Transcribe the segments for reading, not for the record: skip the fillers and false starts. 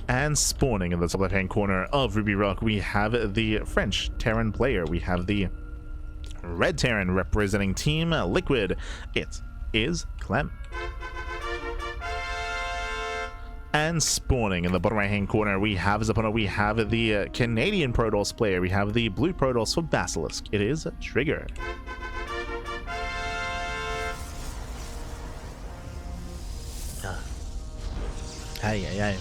And spawning in the top left-hand corner of Ruby Rock, we have the French Terran player. We have the Red Terran representing Team Liquid. It is Clem. And spawning in the bottom right-hand corner, we have as opponent, we have the Canadian Protoss player. We have the blue Protoss for Basilisk. It is Trigger. Hey.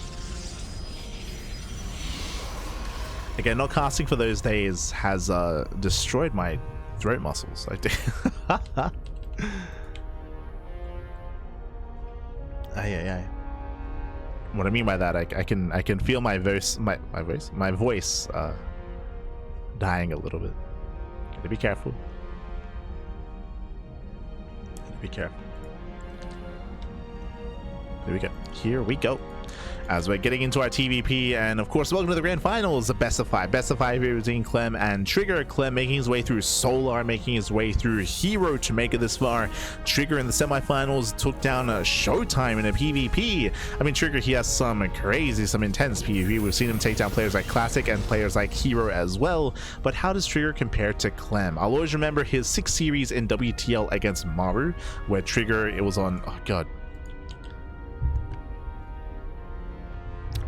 Again, not casting for those days has destroyed my throat muscles. What I mean by that, I can feel my voice dying a little bit. Gotta be careful. Be careful. There we go. Here we go. As we're getting into our TvP, and of course, welcome to the grand finals, the best of five here between Clem and Trigger. Clem making his way through Solar, making his way through Hero to make it this far. Trigger in the semifinals took down Showtime in a PvP. I mean, Trigger, he has some intense PvP. We've seen him take down players like Classic and players like Hero as well. But how does Trigger compare to Clem? I'll always remember his 6th series in WTL against Maru, where Trigger, it was on, oh god,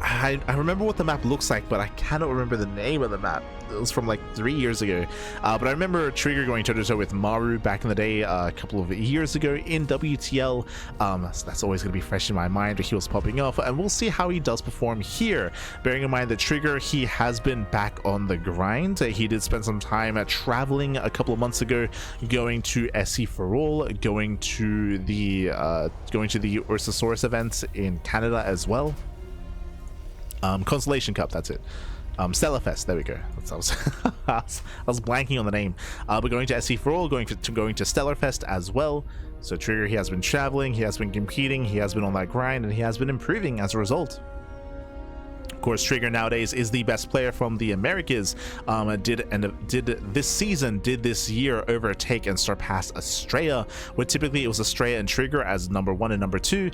I remember what the map looks like, but I cannot remember the name of the map. It was from like 3 years ago. But I remember Trigger going toe-to-toe with Maru back in the day, a couple of years ago in WTL. So that's always going to be fresh in my mind where he was popping off. And we'll see how he does perform here. Bearing in mind that Trigger, he has been back on the grind. He did spend some time traveling a couple of months ago, going to SC for All, going to the Ursasaurus event in Canada as well. Constellation Cup, that's it. Stellarfest, there we go. I was blanking on the name. But going to SC for All, going to Stellarfest as well. So Trigger, he has been traveling, he has been competing, he has been on that grind, and he has been improving as a result. Of course, Trigger nowadays is the best player from the Americas. Did this year overtake and surpass Estrella, where typically it was Estrella and Trigger as number 1 and number 2.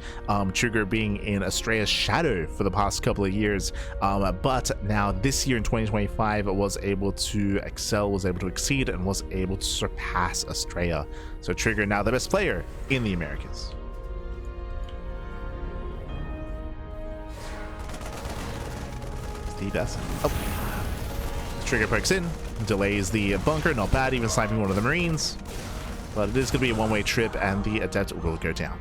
Trigger being in Estrella's shadow for the past couple of years. But now this year in 2025 was able to excel, was able to exceed, and was able to surpass Estrella. So Trigger now the best player in the Americas. The best. Oh. Trigger pokes in, delays the bunker, not bad, even sniping one of the Marines. But it is going to be a one-way trip, and the Adept will go down.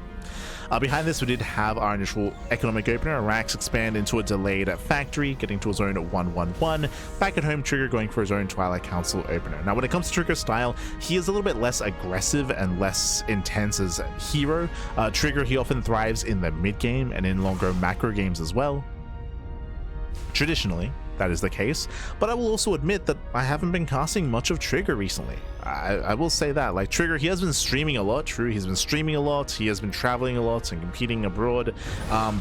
Behind this, we did have our initial economic opener. Rax expand into a delayed factory, getting to his own 1-1-1. Back at home, Trigger going for his own Twilight Council opener. Now, when it comes to Trigger's style, he is a little bit less aggressive and less intense as Hero. Trigger, he often thrives in the mid-game and in longer macro games as well. Traditionally, that is the case, but I will also admit that I haven't been casting much of Trigger recently. I will say that. Like, Trigger, he has been streaming a lot, true, he's been streaming a lot, he has been traveling a lot and competing abroad,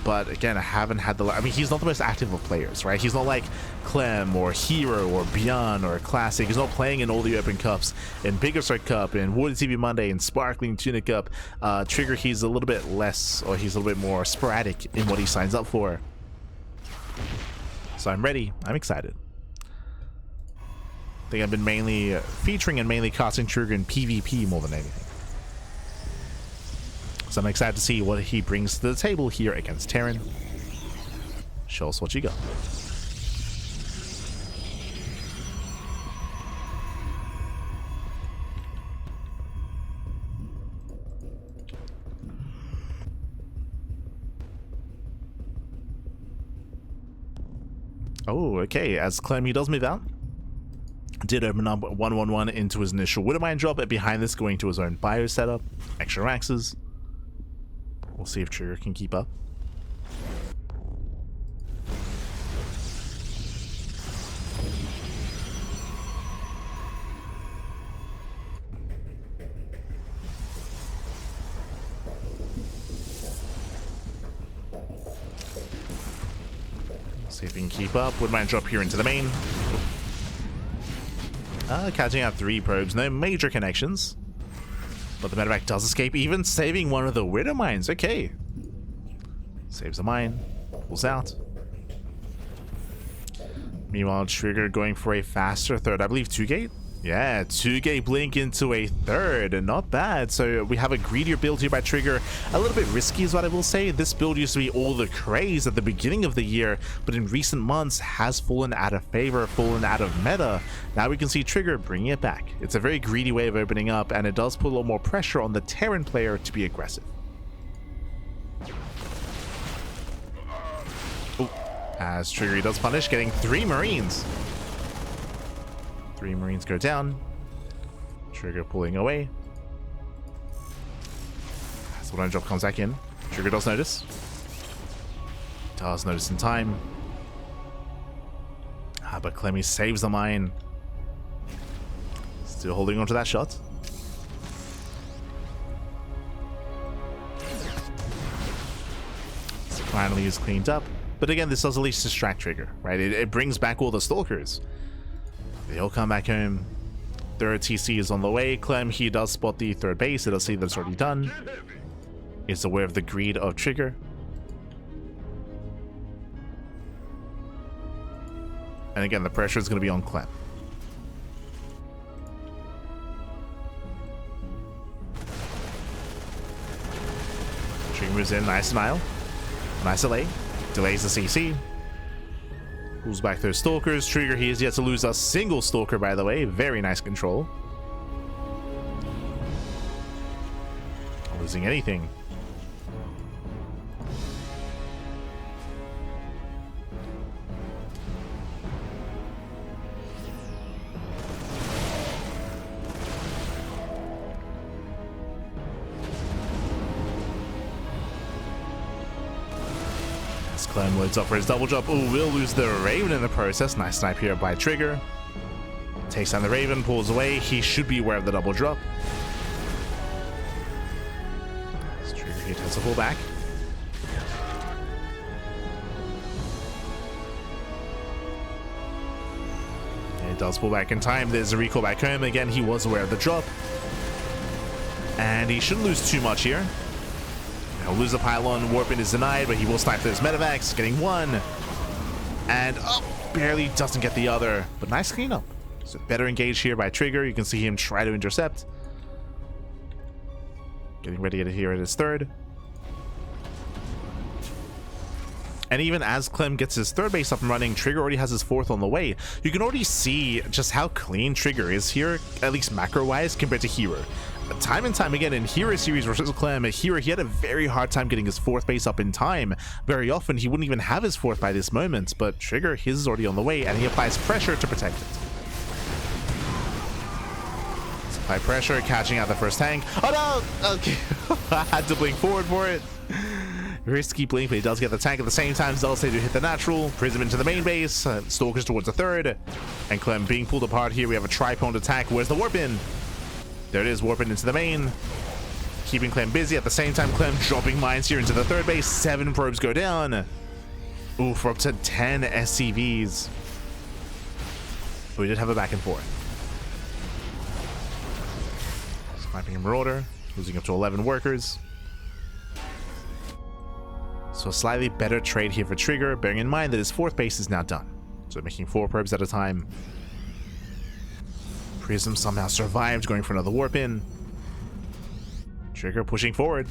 but again, I haven't had the, I mean, he's not the most active of players, right? He's not like Clem or Hero or Beyond or Classic. He's not playing in all the open cups, in Bigger Start Cup, in WardiTV Monday, in Sparkling Tuna Cup. Trigger, he's a little bit less, or he's a little bit more sporadic in what he signs up for. So I'm ready. I'm excited. I think I've been mainly featuring and mainly casting Trigger in PvP more than anything. So I'm excited to see what he brings to the table here against Terran. Show us what you got. Oh, okay. As Clem, he does move out. Did open up 1-1-1 into his initial Widowmine drop, and behind this going to his own bio setup. Extra Raxes. We'll see if Trigger can keep up. See if he can keep up. Woodmine drop here into the main. Catching out 3 probes. No major connections. But the medevac does escape, even saving one of the Widow mines. Okay. Saves a mine. Pulls out. Meanwhile, Trigger going for a faster third. I believe 2-gate? Yeah, 2-gate blink into a third. Not bad. So we have a greedier build here by Trigger. A little bit risky is what I will say. This build used to be all the craze at the beginning of the year, but in recent months has fallen out of favor, fallen out of meta. Now we can see Trigger bringing it back. It's a very greedy way of opening up, and it does put a little more pressure on the Terran player to be aggressive. As Trigger, he does punish, getting 3 Marines. 3 Marines go down. Trigger pulling away. As the one drop comes back in. Trigger does notice. Does notice in time. But Clem saves the mine. Still holding on to that shot. Finally is cleaned up. But again, this does at least distract Trigger, right? It brings back all the stalkers. They'll come back home. Third TC is on the way. Clem, he does spot the third base. It'll see that it's already done. Is aware of the greed of Trigger. And again, the pressure is going to be on Clem. Trigger moves in. Nice denial. Nice delay. Delays the CC. Pulls back those stalkers. Trigger, he is yet to lose a single stalker, by the way. Very nice control. Not losing anything. Clem loads up for his double drop. Oh, will lose the Raven in the process. Nice snipe here by Trigger. Takes down the Raven, pulls away. He should be aware of the double drop. As Trigger, he has to pull back. And he does pull back in time. There's a recall back home. Again, he was aware of the drop. And he shouldn't lose too much here. He'll lose the pylon. Warping is denied, but he will snipe those medevacs, getting one. And barely doesn't get the other. But nice cleanup. So better engaged here by Trigger. You can see him try to intercept. Getting ready to here at his third. And even as Clem gets his third base up and running, Trigger already has his fourth on the way. You can already see just how clean Trigger is here, at least macro-wise, compared to Hero. Time and time again in Hero series versus Clem, Hero, he had a very hard time getting his fourth base up in time. Very often, he wouldn't even have his fourth by this moment, but Trigger, his is already on the way, and he applies pressure to protect it. Apply pressure, catching out the first tank. Oh no! Okay. I had to blink forward for it. Risky blink, but he does get the tank at the same time. Zealous to hit the natural. Prism into the main base. Stalkers towards the third. And Clem being pulled apart here. We have a tri-pronged attack. Where's the warp in? There it is, warping into the main. Keeping Clem busy. At the same time, Clem dropping mines here into the third base. 7 probes go down. Ooh, for up to 10 SCVs. But we did have a back and forth. Sniping a Marauder. Losing up to 11 workers. So a slightly better trade here for Trigger, bearing in mind that his fourth base is now done. So making 4 probes at a time. Prism somehow survived, going for another warp in. Trigger pushing forward.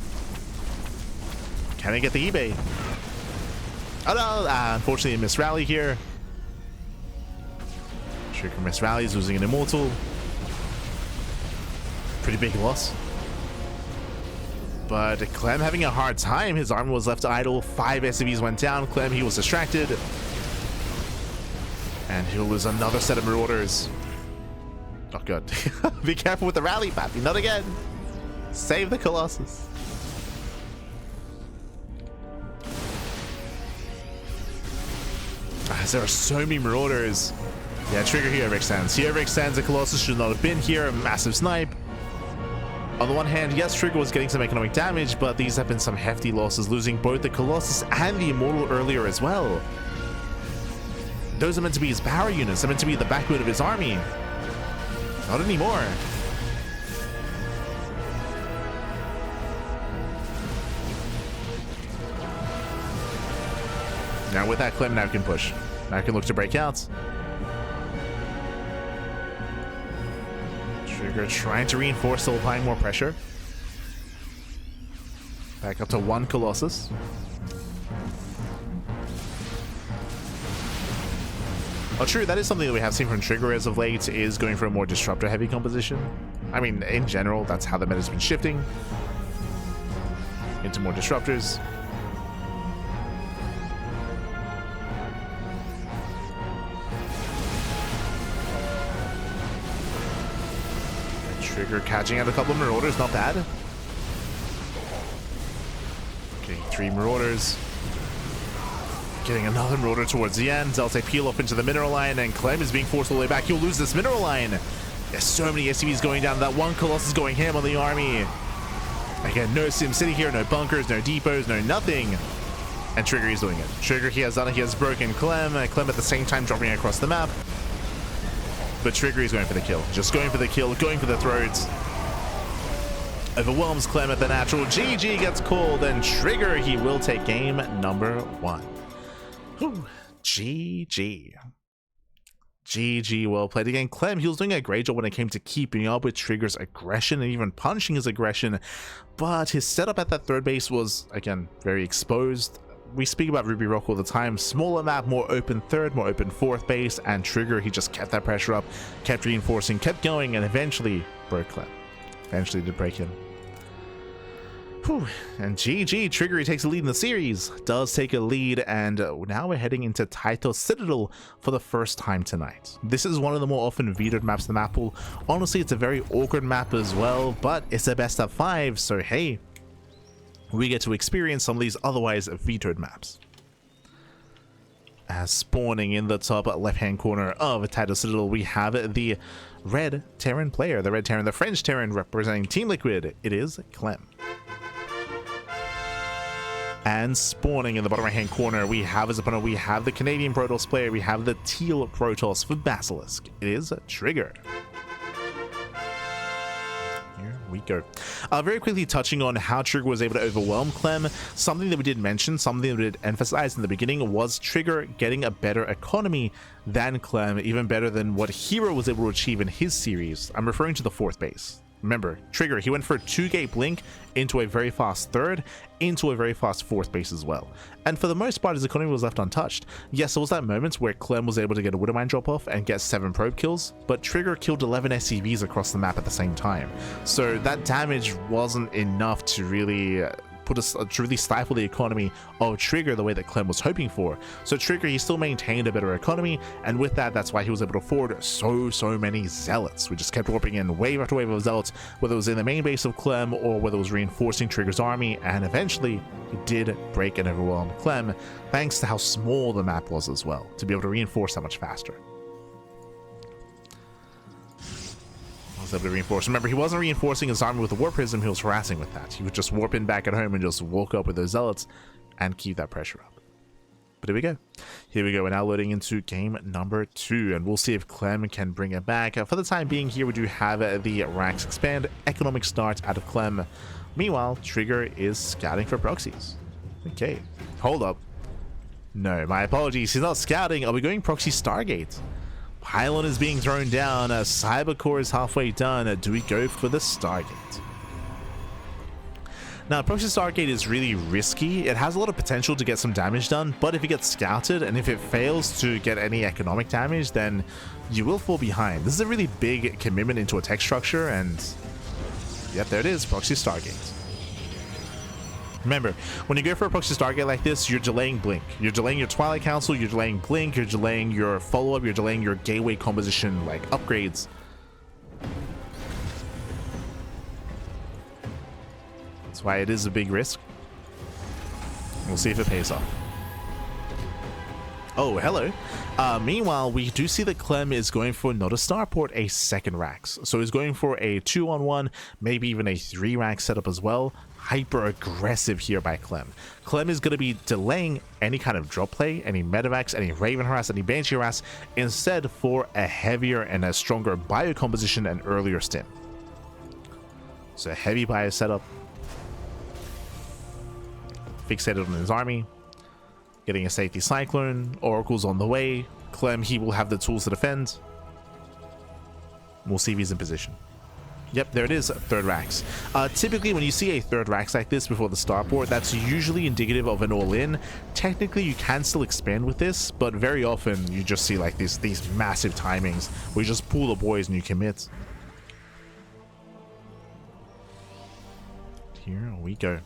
Can he get the eBay? Oh no! Unfortunately, a miss rally here. Trigger miss rallies, losing an Immortal. Pretty big loss. But Clem having a hard time. His armor was left idle. 5 SCVs went down. Clem, he was distracted. And he'll lose another set of Marauders. Not good. Be careful with the rally, Pappy. Not again. Save the Colossus. There are so many Marauders. Yeah, Trigger here extends. Here extends. The Colossus should not have been here. A massive snipe. On the one hand, yes, Trigger was getting some economic damage, but these have been some hefty losses, losing both the Colossus and the Immortal earlier as well. Those are meant to be his power units. They're meant to be the backbone of his army. Not anymore. Now with that, Clem now can push. Now can look to break out. Trigger trying to reinforce, still applying more pressure. Back up to 1 Colossus. Oh, true, that is something that we have seen from Trigger as of late, is going for a more disruptor-heavy composition. I mean, in general, that's how the meta's been shifting into more disruptors. Trigger catching out a couple of Marauders, not bad. Okay, 3 Marauders. Getting another Marauder towards the end. They'll take peel off into the mineral line, and Clem is being forced all the way back. He'll lose this mineral line. There's so many SCVs going down. That 1 Colossus going ham on the army. Again, no Sim City here, no bunkers, no depots, no nothing. And Trigger is doing it. Trigger, he has done it. He has broken Clem. Clem at the same time dropping across the map. But Trigger is going for the kill. Just going for the kill, going for the throats. Overwhelms Clem at the natural. GG gets called, and Trigger, he will take game number 1. Whew. GG. GG, well played again. Clem, he was doing a great job when it came to keeping up with Trigger's aggression and even punching his aggression, but his setup at that third base was, again, very exposed. We speak about Ruby Rock all the time. Smaller map, more open third, more open fourth base, and Trigger, he just kept that pressure up, kept reinforcing, kept going, and eventually broke Clem. Eventually did break him. Whew. And GG, Trigger, he takes a lead in the series, does take a lead, and now we're heading into Taito Citadel for the first time tonight. This is one of the more often vetoed maps in the map pool. Honestly, it's a very awkward map as well, but it's a best of 5, so hey, we get to experience some of these otherwise vetoed maps. As spawning in the top left-hand corner of Taito Citadel, we have the Red Terran player, the Red Terran, the French Terran representing Team Liquid. It is Clem. And spawning in the bottom right hand corner, we have as opponent, we have the Canadian Protoss player, we have the Teal Protoss for Basilisk. It is Trigger. Here we go. Very quickly touching on how Trigger was able to overwhelm Clem. Something that we did mention, something that we did emphasize in the beginning, was Trigger getting a better economy than Clem, even better than what Hero was able to achieve in his series. I'm referring to the fourth base. Remember, Trigger, he went for a 2-gate blink into a very fast third, into a very fast fourth base as well. And for the most part, his economy was left untouched. Yes, there was that moment where Clem was able to get a Widowmine drop off and get 7 probe kills, but Trigger killed 11 SCVs across the map at the same time. So that damage wasn't enough to really to really stifle the economy of Trigger the way that Clem was hoping for. So Trigger, he still maintained a better economy, and with that, that's why he was able to afford so many zealots. We just kept warping in wave after wave of zealots, whether it was in the main base of Clem or whether it was reinforcing Trigger's army, and eventually he did break and overwhelm Clem, thanks to how small the map was as well, to be able to reinforce that much faster. Able to reinforce. Remember, he wasn't reinforcing his army with the Warp Prism, he was harassing with that. He would just warp in back at home and just walk up with those zealots and keep that pressure up. But here we go. Here we go. We're now loading into game number 2, and we'll see if Clem can bring it back. For the time being here, we do have the Rax Expand economic start out of Clem. Meanwhile, Trigger is scouting for proxies. Okay, hold up. No, my apologies. He's not scouting. Are we going proxy Stargate? Pylon is being thrown down, Cybercore is halfway done. Do we go for the Stargate? Now, proxy Stargate is really risky. It has a lot of potential to get some damage done, but if it gets scouted and if it fails to get any economic damage, then you will fall behind. This is a really big commitment into a tech structure, and yep, there it is, proxy Stargate. Remember, when you go for a proxy Stargate like this, you're delaying Blink. You're delaying your Twilight Council, you're delaying Blink, you're delaying your follow-up, you're delaying your gateway composition, like, upgrades. That's why it is a big risk. We'll see if it pays off. Oh, hello. Meanwhile, we do see that Clem is going for not a starport, a second Rax. So he's going for a 2-on-1, maybe even a 3-Rax setup as well. Hyper aggressive here by Clem. Clem is going to be delaying any kind of drop play, any Medivacs, any Raven harass, any Banshee harass, instead for a heavier and a stronger bio composition and earlier stim. So a heavy bio setup. Fixated on his army. Getting a safety Cyclone. Oracle's on the way. Clem, he will have the tools to defend. We'll see if he's in position. Yep, there it is, third Rax. Typically, when you see a third Rax like this before the starport, that's usually indicative of an all-in. Technically, you can still expand with this, but very often you just see like these massive timings where you just pull the boys and you commit. Here we go.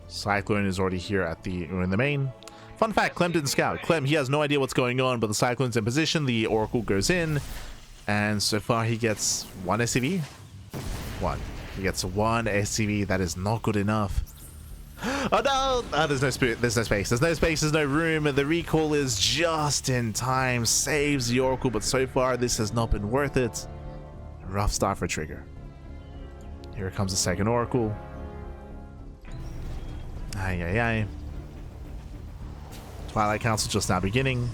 Cyclone is already here at in the main. Fun fact, Clem didn't scout. Clem, he has no idea what's going on, but the Cyclone's in position, the Oracle goes in, and so far he gets one SCV. He gets one SCV. That is not good enough. Oh no! Oh, there's no space. There's no room. The recall is just in time. Saves the Oracle, but so far this has not been worth it. Rough start for Trigger. Here comes the second Oracle. Aye. Twilight Council just now beginning.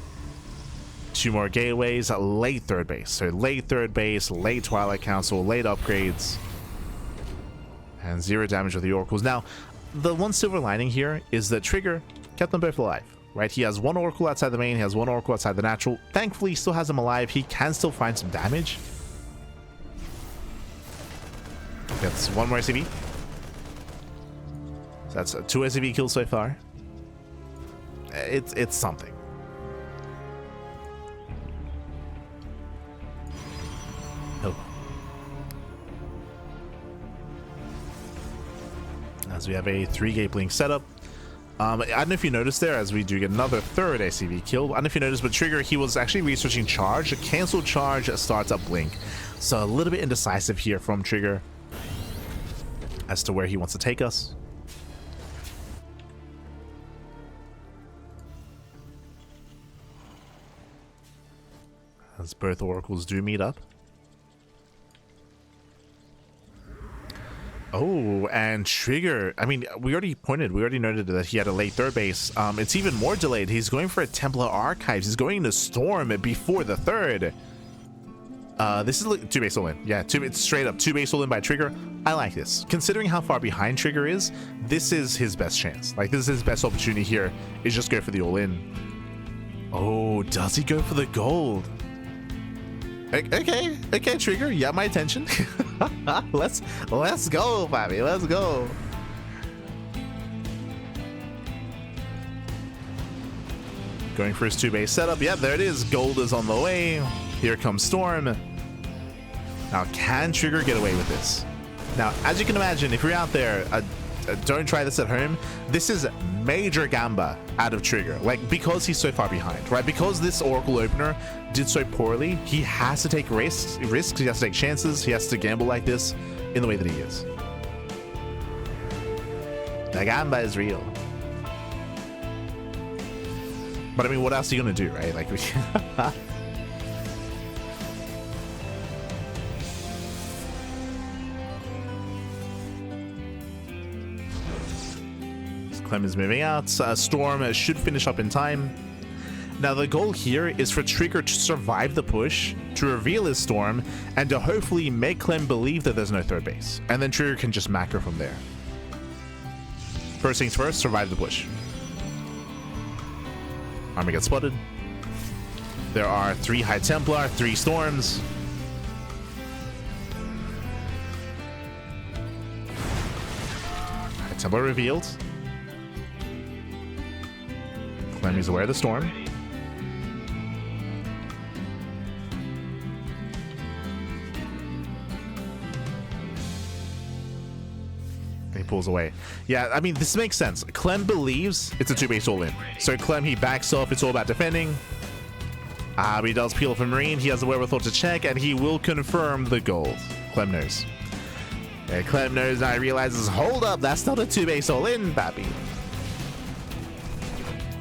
2 more gateways, late third base. So late third base, late Twilight Council, late upgrades. And 0 damage with the Oracles. Now, the one silver lining here is that Trigger kept them both alive, right? He has 1 Oracle outside the main, he has 1 Oracle outside the natural. Thankfully, he still has them alive. He can still find some damage. Gets 1 more SCV. So that's 2 SCV kills so far. It's something. Oh. As we have a 3-gate blink setup. I don't know if you noticed there, as we do get another third SCV kill. I don't know if you noticed, but Trigger, he was actually researching charge. A cancelled charge starts up blink. So a little bit indecisive here from Trigger as to where he wants to take us. As both Oracles do meet up. Oh, and Trigger, I mean, we already noted that he had a late third base. It's even more delayed. He's going for a Templar Archives. He's going to Storm before the third. This is 2 base all in. Yeah, it's straight up 2 base all in by Trigger. I like this. Considering how far behind Trigger is, this is his best chance. Like, this is his best opportunity here, is just go for the all in. Oh, does he go for the gold? Okay, Trigger, you have my attention. let's go, Bobby. Let's go. Going for his 2 base setup. Yep, there it is. Gold is on the way. Here comes Storm. Now, can Trigger get away with this? Now, as you can imagine, if you're out there, don't try this at home. This is major gamba out of Trigger, like, because he's so far behind, right? Because this Oracle opener did so poorly, he has to take risks, he has to take chances, he has to gamble like this in the way that he is. The gamba is real. But I mean, what else are you gonna do, right? Like, Clem is moving out. Storm should finish up in time. Now, the goal here is for Trigger to survive the push, to reveal his Storm, and to hopefully make Clem believe that there's no third base. And then Trigger can just macro from there. First things first, survive the push. Army gets spotted. There are 3 High Templar, 3 Storms. High Templar revealed. Clem is aware of the Storm. He pulls away. Yeah, I mean, this makes sense. Clem believes it's a 2 base all in. So Clem, he backs off. It's all about defending. But he does peel off a Marine. He has the wherewithal to check, and he will confirm the gold. Clem knows. Yeah, Clem knows, now he realizes, hold up, that's not a 2 base all in, baby.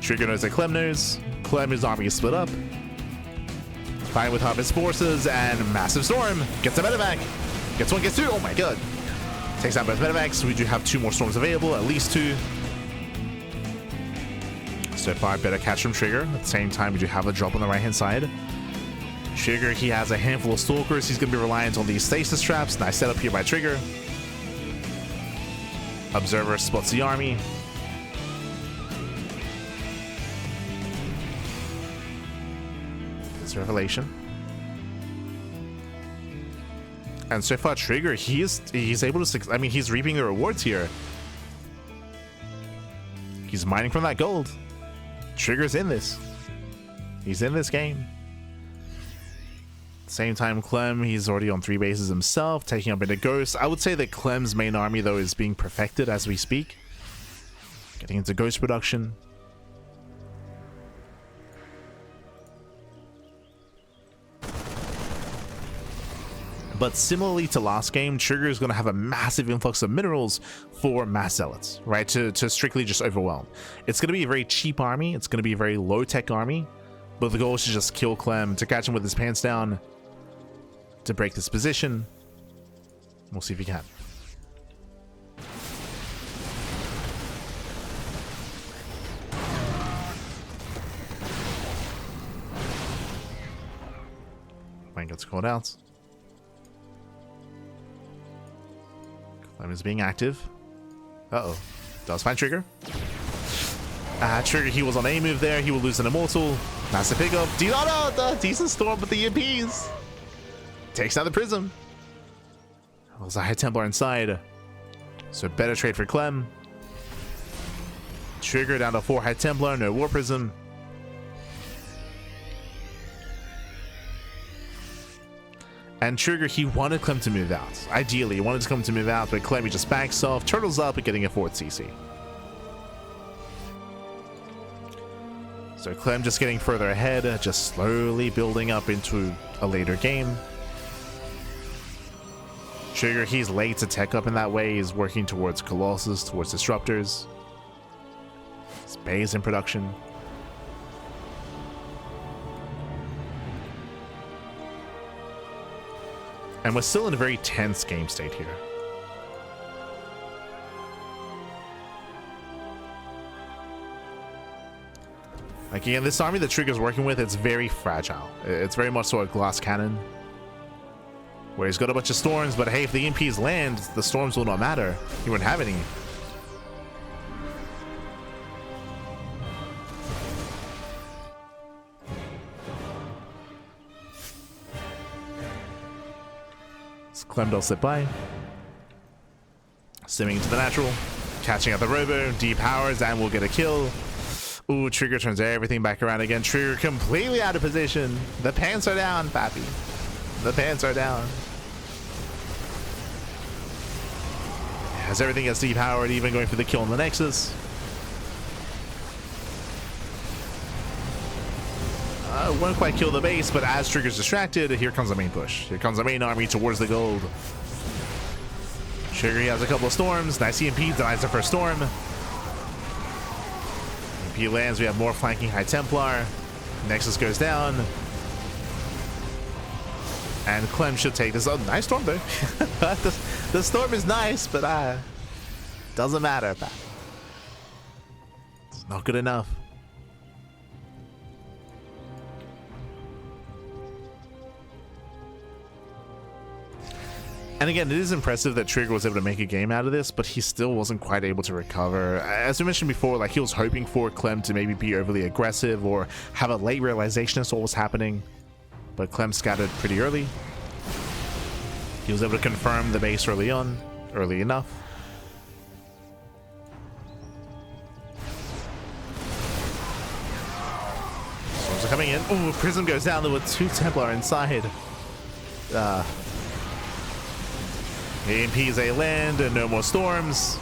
Trigger knows that Clem knows. Clem's army is split up. Fighting with Harvest forces and massive Storm. Gets a medevac. Gets 1, gets 2. Oh my god. Takes out both medevacs. We do have 2 more Storms available, at least 2. So far, better catch from Trigger. At the same time, we do have a drop on the right-hand side. Trigger, he has a handful of Stalkers. He's going to be reliant on these stasis traps. Nice setup here by Trigger. Observer spots the army. Revelation. And so far, Trigger, he's able to, I mean, he's reaping the rewards here. He's mining from that gold. Trigger's in this. He's in this game. Same time, Clem, he's already on 3 bases himself, taking up into Ghost. I would say that Clem's main army, though, is being perfected as we speak. Getting into Ghost production. But similarly to last game, Trigger is going to have a massive influx of minerals for mass zealots, right? To strictly just overwhelm. It's going to be a very cheap army. It's going to be a very low-tech army. But the goal is to just kill Clem, to catch him with his pants down, to break this position. We'll see if he can. Mine gets called out. Clem is being active. Uh-oh. Does find Trigger. Trigger, he was on a move there. He will lose an Immortal. Massive pickup. Decent storm with the EMPs. Takes out the Prism. There's a High Templar inside. So better trade for Clem. Trigger down to 4 High Templar. No War Prism. And Trigger, he wanted Clem to move out. Ideally, he wanted Clem to move out, but Clem, he just backs off, turtles up, and getting a forward CC. So Clem just getting further ahead, just slowly building up into a later game. Trigger, he's late to tech up in that way. He's working towards Colossus, towards Disruptors. Space in production. And we're still in a very tense game state here. Like, again, this army that Trigger's working with, it's very fragile. It's very much so a glass cannon, where he's got a bunch of storms, but hey, if the EMPs land, the storms will not matter. He wouldn't have any. Clem does slip by. Simming into the natural. Catching out the robo. Depowers and will get a kill. Ooh, Trigger turns everything back around again. Trigger completely out of position. The pants are down, pappy. The pants are down. As everything gets depowered, even going for the kill on the Nexus. Won't quite kill the base, but as Trigger's distracted, here comes the main push. Here comes the main army towards the gold. Trigger, he has a couple of storms. Nice EMP, denies the first storm. EMP lands, we have more flanking High Templar. Nexus goes down. And Clem should take this. Oh, nice storm though. the storm is nice, but doesn't matter. It's not good enough. And again, it is impressive that Trigger was able to make a game out of this, but he still wasn't quite able to recover. As we mentioned before, like, he was hoping for Clem to maybe be overly aggressive or have a late realization as to what was happening. But Clem scattered pretty early. He was able to confirm the base early enough. Storms are coming in. Ooh, Prism goes down. There were 2 Templar inside. EMPs a land and no more storms.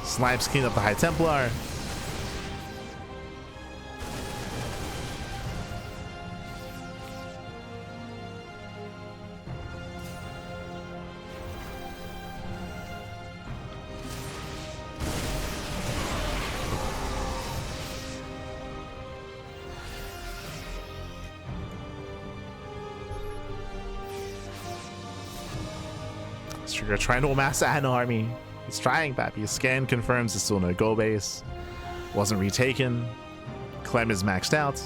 Snipes clean up the High Templar. Trigger trying to amass an army. He's trying, pappy. His scan confirms there's still no goal base. Wasn't retaken. Clem is maxed out.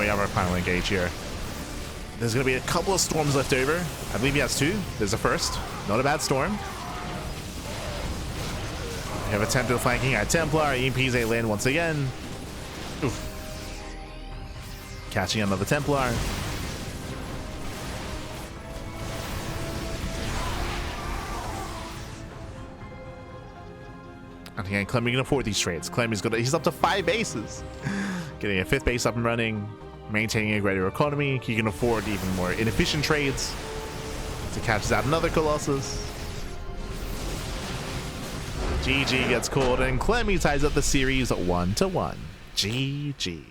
we have our final engage here. There's going to be a couple of storms left over. I believe he has 2. There's a first. Not a bad storm. We have attempted flanking at Templar. EMPs a land once again. Oof. Catching another Templar. And again, Clem can afford these trades. Clem is he's up to 5 bases. Getting a 5th base up and running, maintaining a greater economy. He can afford even more inefficient trades to catch out another Colossus. GG gets called, and Clemmy ties up the series 1-1. GG.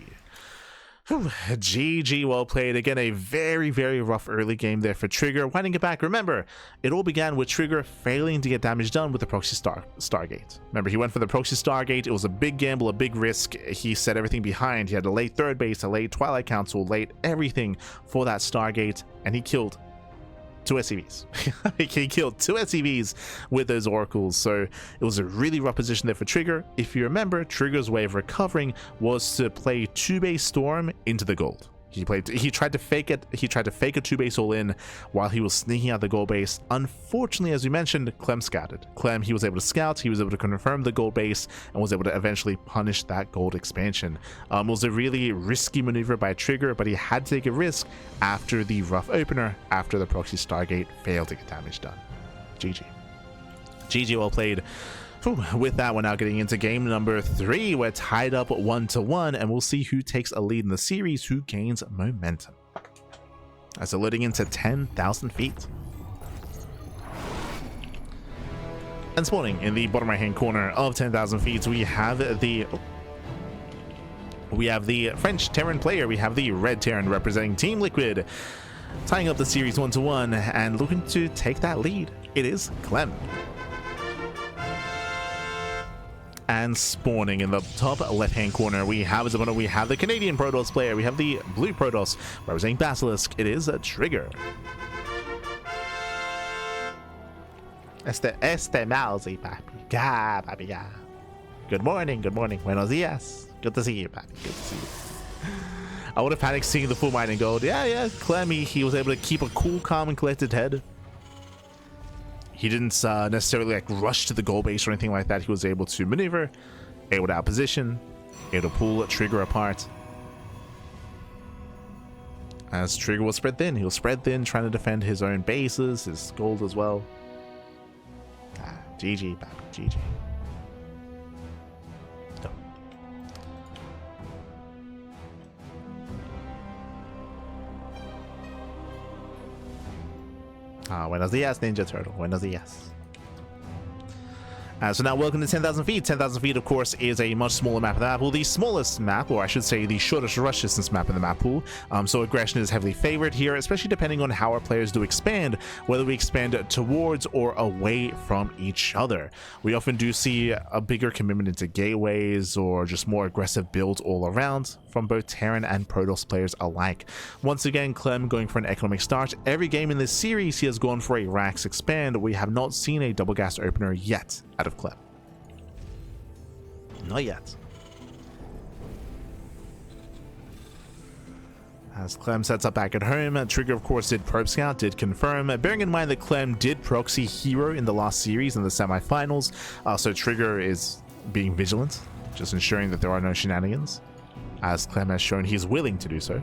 GG, well played. Again, a very, very rough early game there for Trigger. Winding it back, remember, it all began with Trigger failing to get damage done with the proxy Stargate. Remember, he went for the proxy Stargate. It was a big gamble, a big risk. He set everything behind. He had a late 3rd base, a late Twilight Council, late everything for that Stargate, and he killed 2 SCVs. He killed 2 SCVs with those oracles, so it was a really rough position there for Trigger. If you remember, Trigger's way of recovering was to play 2-base Storm into the gold. He tried to fake it. He tried to fake a 2-base all in while he was sneaking out the gold base. Unfortunately, as we mentioned, Clem scouted. Clem, he was able to scout, he was able to confirm the gold base, and was able to eventually punish that gold expansion. It was a really risky maneuver by Trigger, but he had to take a risk after the rough opener, after the proxy Stargate failed to get damage done. GG. GG, well played. With that, we're now getting into game number 3. We're tied up 1-1, and we'll see who takes a lead in the series, who gains momentum. As they're loading into 10,000 feet. And spawning in the bottom right-hand corner of 10,000 feet, we have the French Terran player. We have the Red Terran representing Team Liquid, tying up the series 1-1 and looking to take that lead. It is Clem. And spawning in the top left-hand corner, we have the Canadian Protoss player. We have the blue Protoss representing Basilisk. It is a Trigger. Este mousy, papi. Ga, papi, ga. Good morning, good morning. Buenos dias. Good to see you, papi. Good to see you. I would have panicked seeing the full mine and gold. Yeah, Clem, he was able to keep a cool, calm, and collected head. He didn't necessarily like rush to the goal base or anything like that. He was able to maneuver, able to outposition, able to pull Trigger apart. As Trigger will spread thin, he'll spread thin, trying to defend his own bases, his gold as well. GG, baby, GG. Buenos dias, Ninja Turtle. Buenos dias. So now welcome to 10,000 feet. 10,000 feet, of course, is a much smaller map of the map pool. The smallest map, or I should say the shortest rush distance map in the map pool. So aggression is heavily favored here, especially depending on how our players do expand, whether we expand towards or away from each other. We often do see a bigger commitment into gateways or just more aggressive builds all around from both Terran and Protoss players alike. Once again, Clem going for an economic start. Every game in this series, he has gone for a Rax expand. We have not seen a double gas opener yet out of Clem. Not yet. As Clem sets up back at home, Trigger of course did probe scout, did confirm, bearing in mind that Clem did proxy hero in the last series in the semifinals, so Trigger is being vigilant, just ensuring that there are no shenanigans, as Clem has shown he's willing to do so.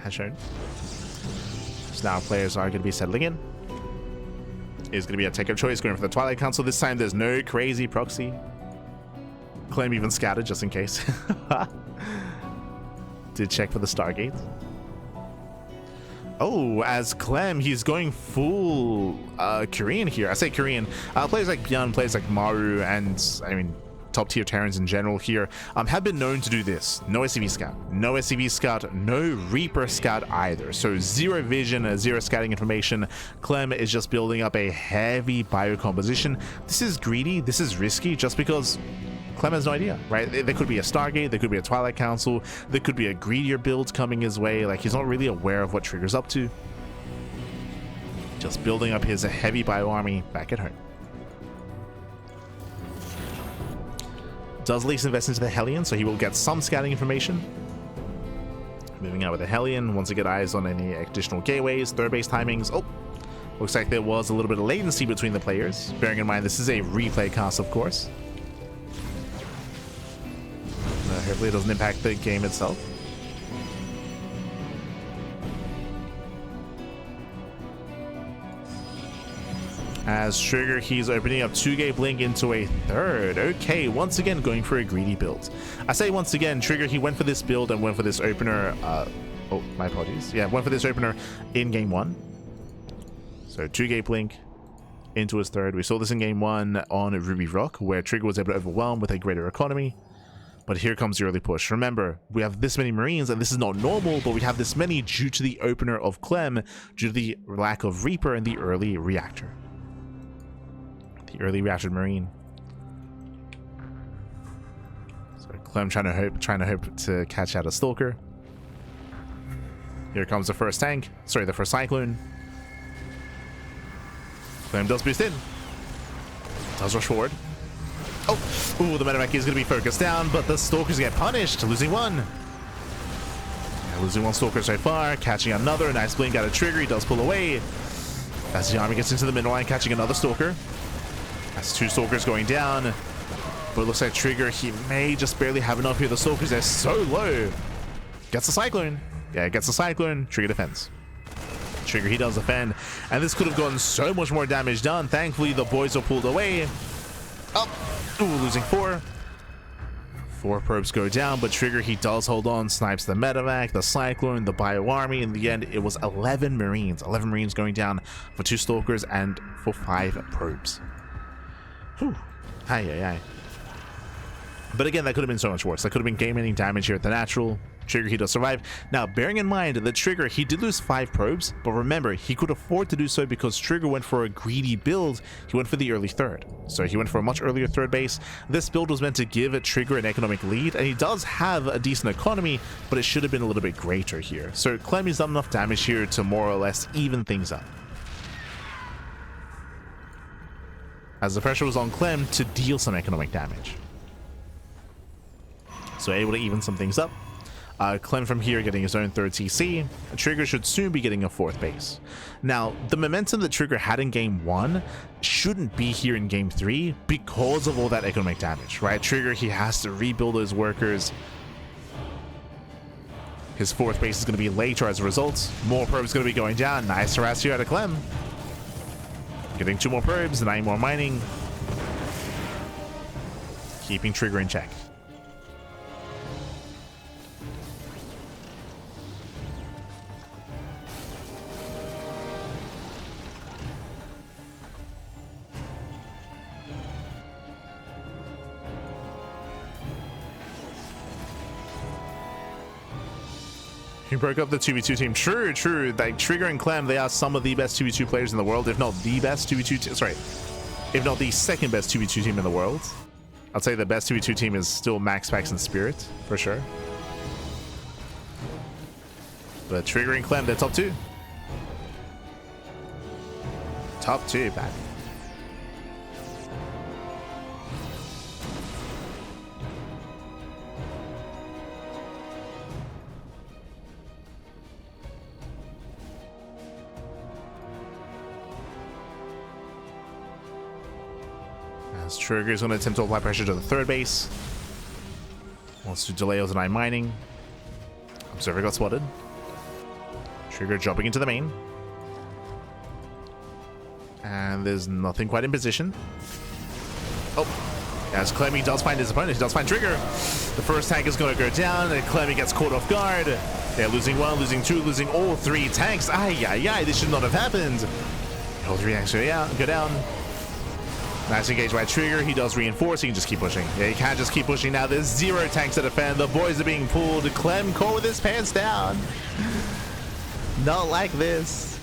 Has shown. So now players are going to be settling in. Is going to be a take of choice going for the Twilight Council. This time there's no crazy proxy. Clem even scattered just in case. Did check for the Stargate. Oh, as Clem, he's going full Korean here. I say Korean. Players like Byun, players like Maru, and I mean top tier Terrans in general here have been known to do this. No SCV scout, no SCV scout, no Reaper scout either. So zero vision, zero scouting information. Clem is just building up a heavy bio composition. This is greedy, this is risky, just because Clem has no idea, right? There could be a Stargate, there could be a Twilight Council, there could be a greedier build coming his way. Like, he's not really aware of what Trigger's up to. Just building up his heavy bio army back at home. Does at least invest into the Hellion, so he will get some scouting information. Moving out with the Hellion, wants to get eyes on any additional gateways, third base timings. Oh, looks like there was a little bit of latency between the players. Bearing in mind, this is a replay cast, of course. Hopefully it doesn't impact the game itself. As Trigger, he's opening up 2-gate blink into a third. Okay, once again going for a greedy build. I say once again, Trigger, he went for this build and went for this opener. Oh, my apologies. Yeah, went for this opener in game 1. So 2-gate blink into his third. We saw this in game 1 on Ruby Rock, where Trigger was able to overwhelm with a greater economy. But here comes the early push. Remember, we have this many Marines, and this is not normal, but we have this many due to the opener of Clem, due to the lack of Reaper and the early reactor. The early reactor Marine. So Clem trying to hope to catch out a Stalker. Here comes the first tank. Sorry, the first Cyclone. Clem does boost in. Does rush forward. Oh, ooh, the medevac is going to be focused down, but the Stalkers get punished, losing one. Yeah, losing one Stalker so far, catching another. Nice blink out of Trigger. He does pull away. As the army gets into the middle line, catching another Stalker. That's 2 Stalkers going down. But it looks like Trigger, he may just barely have enough here. The Stalkers are so low. Gets the Cyclone. Yeah, gets the Cyclone. Trigger defends. Trigger, he does defend. And this could have gotten so much more damage done. Thankfully, the boys are pulled away. Up. Ooh, losing 4. 4 probes go down, but Trigger, he does hold on. Snipes the medevac, the Cyclone, the bio army. In the end, it was 11 Marines. 11 Marines going down for 2 Stalkers and for 5 probes. Whew. Aye. But again, that could have been so much worse. That could have been game-ending damage here at the natural. Trigger, he does survive. Now, bearing in mind that Trigger, he did lose 5 probes, but remember, he could afford to do so because Trigger went for a greedy build. He went for the early third. So he went for a much earlier third base. This build was meant to give Trigger an economic lead, and he does have a decent economy, but it should have been a little bit greater here. So Clem has done enough damage here to more or less even things up. As the pressure was on Clem to deal some economic damage. So able to even some things up. Clem from here getting his own 3rd TC. Trigger should soon be getting a 4th base. Now, the momentum that Trigger had in game 1 shouldn't be here in game 3 because of all that economic damage, right? Trigger, he has to rebuild those workers. His 4th base is going to be later as a result. More probes going to be going down. Nice harass here out of Clem. Getting 2 more probes, 9 more mining. Keeping Trigger in check. He broke up the 2v2 team. True. Like, Trigger and Clem, they are some of the best 2v2 players in the world, if not the best 2v2 sorry, if not the second best 2v2 team in the world. I'd say the best 2v2 team is still Max, Pax, and Spirit, for sure. But Trigger and Clem, they're top 2. Top 2, back. As Trigger is going to attempt to apply pressure to the 3rd base. Wants to delay overnight mining. Observer got spotted. Trigger jumping into the main. And there's nothing quite in position. Oh, as Clemmy does find his opponent, he does find Trigger. The first tank is going to go down, and Clemmy gets caught off guard. They're losing 1, losing 2, losing all 3 tanks. Aye, this should not have happened. All 3 tanks go down. Nice engage by Trigger. He does reinforce. He can just keep pushing. Yeah, he can't just keep pushing now. There's 0 tanks to defend. The boys are being pulled. Clem caught with his pants down. Not like this.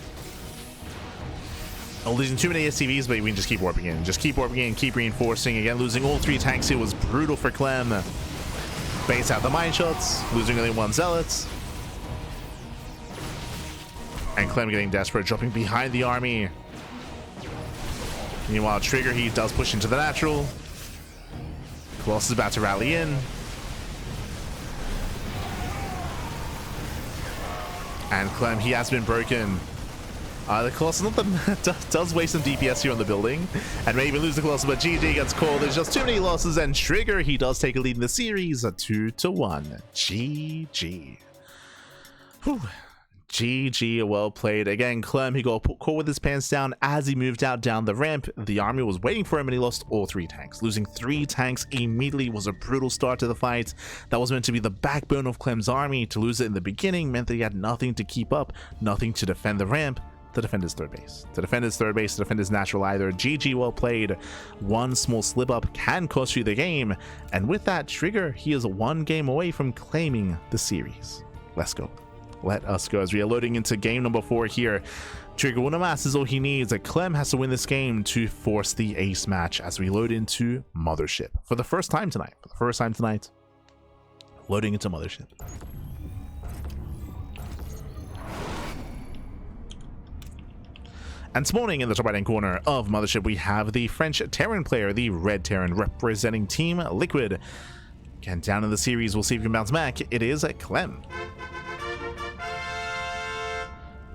Losing too many SCVs, but we can just keep warping in. Just keep warping in, keep reinforcing. Again, losing all 3 tanks here was brutal for Clem. Baits out the mine shots, losing only 1 zealot. And Clem getting desperate, dropping behind the army. Meanwhile, Trigger, he does push into the natural. Colossus is about to rally in. And Clem, he has been broken. The Colossus does waste some DPS here on the building. And may even lose the Colossus, but GG gets called. There's just too many losses, and Trigger, he does take a lead in the series, 2-1. GG. Whew. GG, well played. Again, Clem, he got caught with his pants down as he moved out down the ramp. The army was waiting for him, and he lost all 3 tanks. Losing 3 tanks immediately was a brutal start to the fight. That was meant to be the backbone of Clem's army. To lose it in the beginning meant that he had nothing to keep up, nothing to defend the ramp, to defend his third base. To defend his third base, to defend his natural either. GG, well played. One small slip up can cost you the game. And with that, Trigger, he is 1 game away from claiming the series. Let's go. Let us go as we are loading into game number 4 here. Trigger one of mass is all he needs. Clem has to win this game to force the ace match as we load into Mothership for the first time tonight. Loading into Mothership. And spawning in the top right hand corner of Mothership, we have the French Terran player, the Red Terran, representing Team Liquid. Again, down in the series, we'll see if he can bounce back. It is Clem.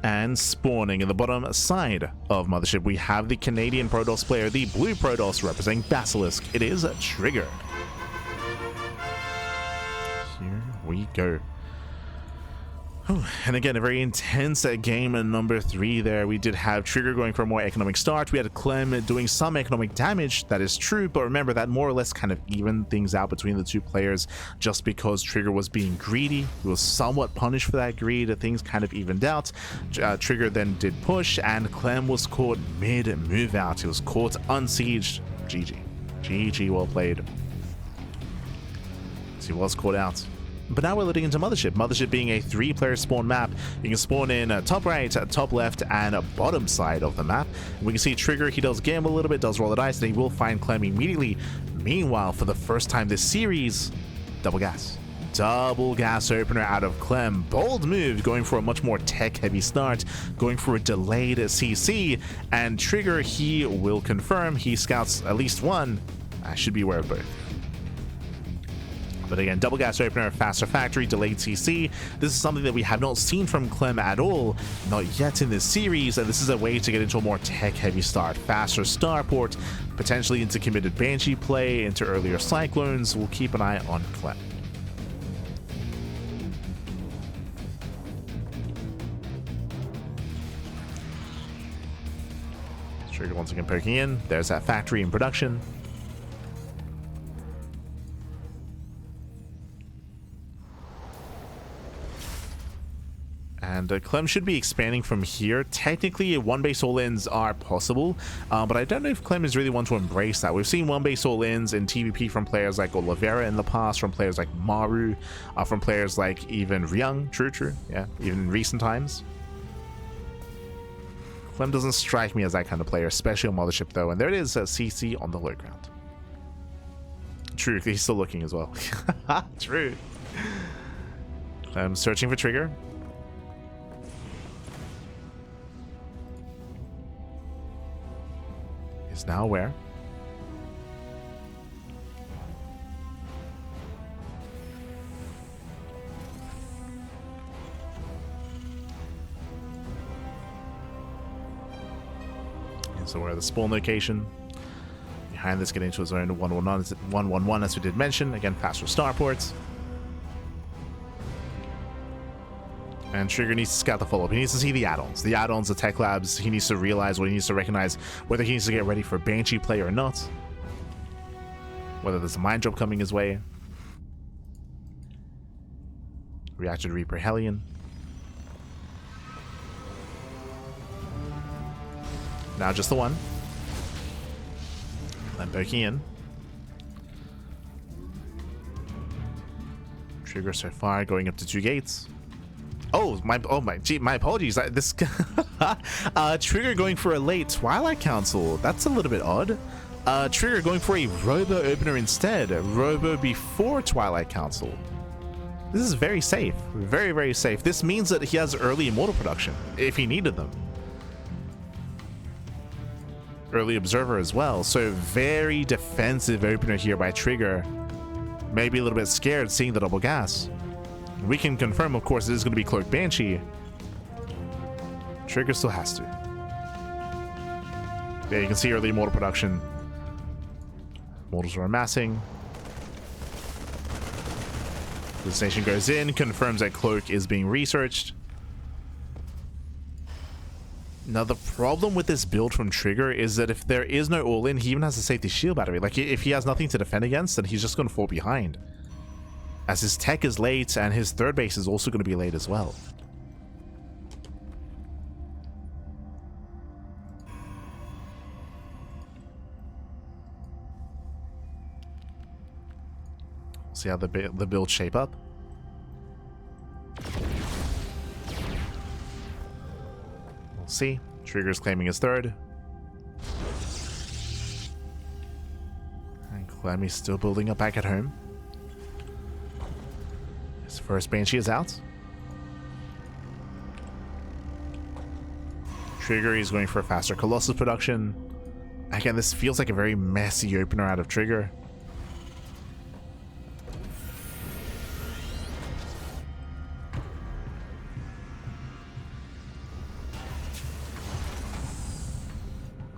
And spawning in the bottom side of Mothership, we have the Canadian Protoss player, the Blue Protoss, representing Basilisk. It is Trigger. Here we go. And again, a very intense game number 3 there. We did have Trigger going for a more economic start. We had Clem doing some economic damage. That is true, but remember that more or less kind of evened things out between the 2 players just because Trigger was being greedy. He was somewhat punished for that greed. Things kind of evened out. Trigger then did push, and Clem was caught mid-move out. He was caught unsieged. GG. GG, well played. So he was caught out. But now we're loading into Mothership. Mothership being a 3-player spawn map. You can spawn in top right, top left, and bottom side of the map. And we can see Trigger, he does gamble a little bit, does roll the dice, and he will find Clem immediately. Meanwhile, for the first time this series, double gas. Double gas opener out of Clem. Bold move, going for a much more tech-heavy start, going for a delayed CC, and Trigger, he will confirm. He scouts at least 1. I should be aware of both. But again, double gas opener, faster factory, delayed CC. This is something that we have not seen from Clem at all, not yet in this series, and this is a way to get into a more tech-heavy start. Faster starport, potentially into committed Banshee play, into earlier Cyclones. We'll keep an eye on Clem. Trigger once again poking in. There's that factory in production. And Clem should be expanding from here. Technically, 1-base all-ins are possible, but I don't know if Clem is really one to embrace that. We've seen 1-base all-ins in TvP from players like Oliveira in the past, from players like Maru, from players like even Ryung, true, yeah, even in recent times. Clem doesn't strike me as that kind of player, especially on Mothership though, and there it is, CC on the low ground. True, he's still looking as well. True. Clem searching for Trigger. Is now aware. He's aware of the spawn location. Behind this, getting into his own 111 as we did mention. Again, faster starports. And Trigger needs to scout the follow-up. He needs to see the add-ons. The add-ons, the tech labs. He needs to realize what he needs to recognize, whether he needs to get ready for Banshee play or not. Whether there's a mine drop coming his way. Reactor Reaper Hellion. Now just the one. Then poking in. Trigger so far going up to 2 gates. My apologies. Trigger going for a late Twilight Council. That's a little bit odd. Trigger going for a Robo opener instead. Robo before Twilight Council. This is very safe. Very, very safe. This means that he has early Immortal production if he needed them. Early Observer as well. So very defensive opener here by Trigger. Maybe a little bit scared seeing the double gas. We can confirm, of course, it is going to be Cloak Banshee. Trigger still has to. Yeah, you can see early Immortal production. Mortals are amassing. The station goes in, confirms that Cloak is being researched. Now, the problem with this build from Trigger is that if there is no all-in, he even has a safety shield battery. Like, if he has nothing to defend against, then he's just going to fall behind. As his tech is late, and his third base is also going to be late as well. See how the build shape up. We'll see. Trigger's claiming his third. And Clem is still building up back at home. His first Banshee is out. Trigger is going for a faster Colossus production. Again, this feels like a very messy opener out of Trigger.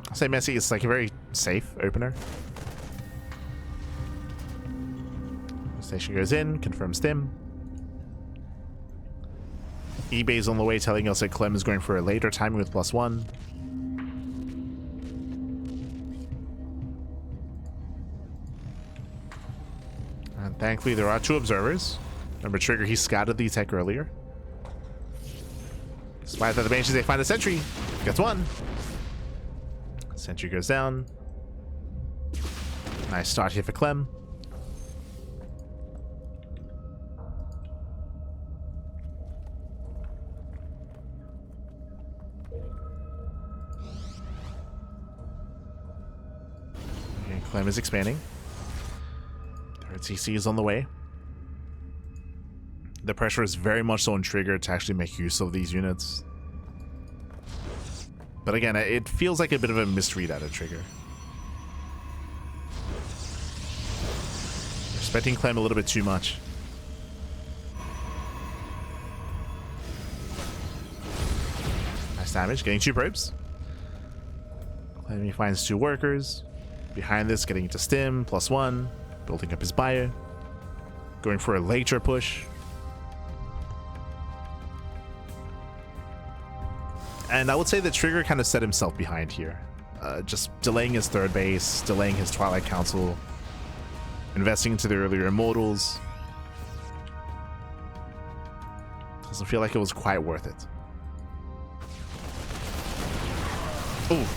I'll say messy is like a very safe opener. Station goes in, confirms stim. eBay's on the way telling us that Clem is going for a later timing with +1. And thankfully there are 2 observers. Remember Trigger, he scouted the tech earlier. Despite that the Banshees, they find a sentry. Gets 1. Sentry goes down. Nice start here for Clem. Clem is expanding. Third CC is on the way. The pressure is very much so on Trigger to actually make use of these units. But again, it feels like a bit of a misread out of Trigger. Respecting Clem a little bit too much. Nice damage, getting 2 probes. Clem, he finds 2 workers. Behind this, getting into stim, +1, building up his bio, going for a later push. And I would say that Trigger kind of set himself behind here. Just delaying his third base, delaying his Twilight Council, investing into the earlier Immortals. Doesn't feel like it was quite worth it. Oh.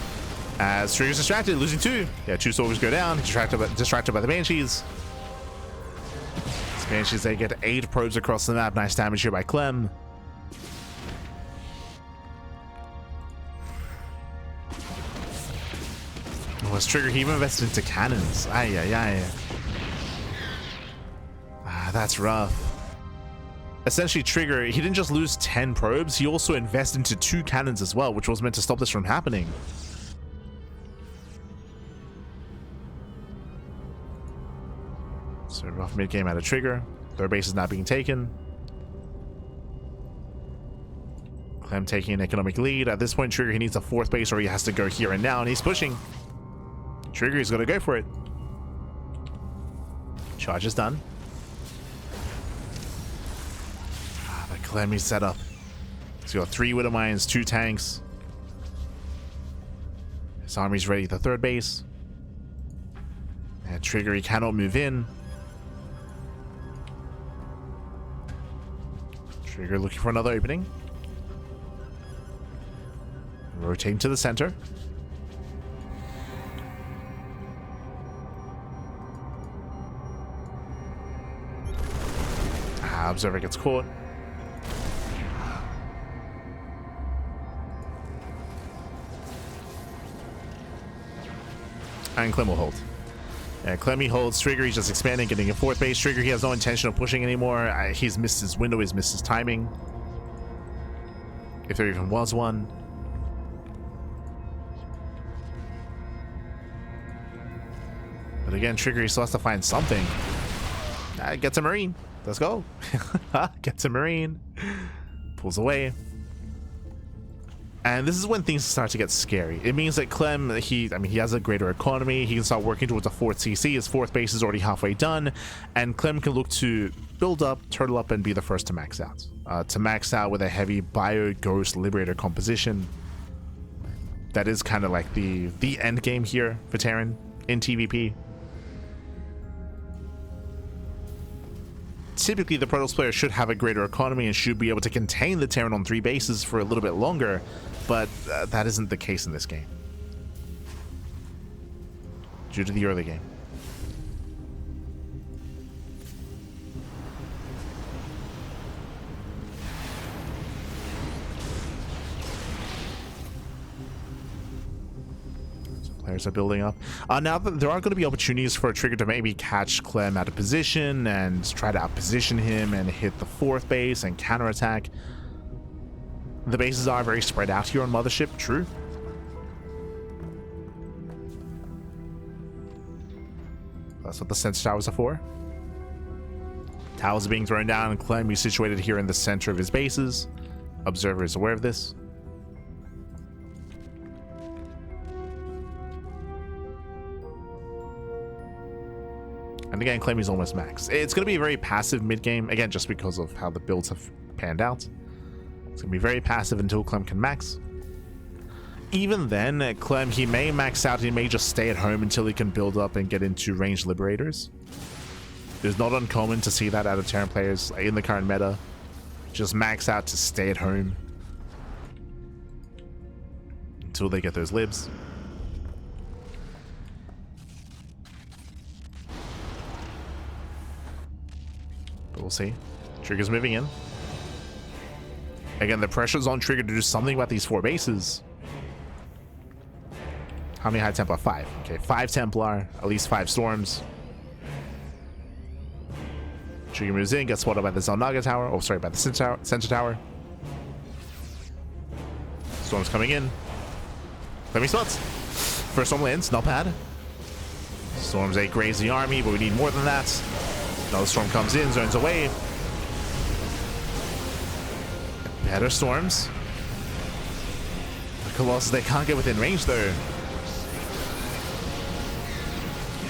As Trigger's distracted, losing 2. Yeah, 2 soldiers go down, distracted by the Banshees. These Banshees, they get 8 probes across the map. Nice damage here by Clem. Oh, as Trigger, he even invested into cannons. Ay, ay, ay. Ah, that's rough. Essentially, Trigger, he didn't just lose 10 probes, he also invested into 2 cannons as well, which was meant to stop this from happening. So rough mid-game out of Trigger. Third base is not being taken. Clem taking an economic lead. At this point, Trigger, he needs a 4th base or he has to go here and now, and he's pushing. Trigger is going to go for it. Charge is done. The Clem is set up. He's got 3 Widow Mines, 2 tanks. His army's ready at the 3rd base. And Trigger, he cannot move in. Trigger looking for another opening. Rotating to the center. Observer gets caught. And Clem will hold. Yeah, Clem, he holds. Trigger, he's just expanding, getting a 4th base. Trigger, he has no intention of pushing anymore. He's missed his window, he's missed his timing. If there even was one. But again, Trigger, he still has to find something. Gets a Marine. Let's go. Gets a Marine. Pulls away. And this is when things start to get scary. It means that Clem, he has a greater economy. He can start working towards a 4th CC. His 4th base is already halfway done. And Clem can look to build up, turtle up, and be the first to max out. To max out with a heavy Bio Ghost Liberator composition. That is kind of like the end game here for Terran in TvP. Typically, the Protoss player should have a greater economy and should be able to contain the Terran on 3 bases for a little bit longer, but that isn't the case in this game. Due to the early game. Players are building up. Now there are going to be opportunities for a Trigger to maybe catch Clem out of position and try to outposition him and hit the 4th base and counterattack. The bases are very spread out here on Mothership, true. That's what the sensor towers are for. Towers are being thrown down, and Clem is situated here in the center of his bases. Observer is aware of this. And again, Clem is almost max. It's going to be a very passive mid-game, again, just because of how the builds have panned out. It's going to be very passive until Clem can max. Even then, Clem, he may max out, he may just stay at home until he can build up and get into ranged Liberators. It's not uncommon to see that out of Terran players in the current meta. Just max out to stay at home until they get those libs. But we'll see. Trigger's moving in. Again, the pressure's on Trigger to do something about these 4 bases. How many High Templar? 5. Okay, 5 Templar, at least 5 Storms. Trigger moves in, gets spotted by the Zelnaga Tower. Oh, sorry, by the Center Tower. Storm's coming in. Let me spots. First Storm lands, not bad. Storm's 8 graze the army, but we need more than that. Another Storm comes in, zones away. Better Storms. The Colossus, they can't get within range though.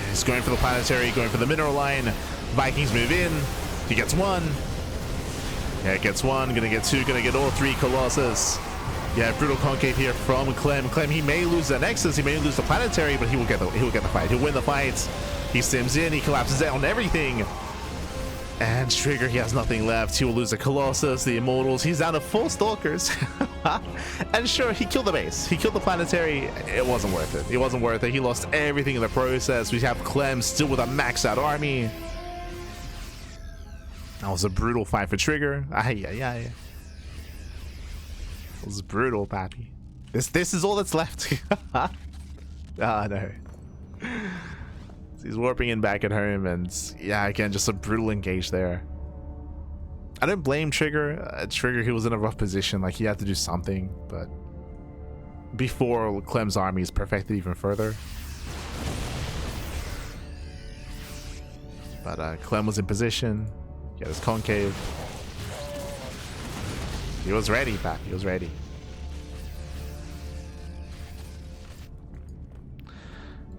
He's going for the planetary, going for the mineral line. Vikings move in. He gets 1. Yeah, gets 1. Gonna get 2. Gonna get all 3 Colossus. Yeah, brutal concave here from Clem. Clem, he may lose the Nexus, he may lose the planetary, but he will get the fight. He'll win the fight. He sims in. He collapses on everything. And Trigger, he has nothing left. He will lose the Colossus, the Immortals. He's down to 4 Stalkers. And sure, he killed the base. He killed the planetary. It wasn't worth it. It wasn't worth it. He lost everything in the process. We have Clem still with a maxed out army. That was a brutal fight for Trigger. It was brutal, pappy. This is all that's left. No. He's warping in back at home, and yeah, again, just a brutal engage there. I don't blame Trigger. Trigger, he was in a rough position, like he had to do something, but before Clem's army is perfected even further. But Clem was in position. He had his concave. He was ready, Pat. He was ready.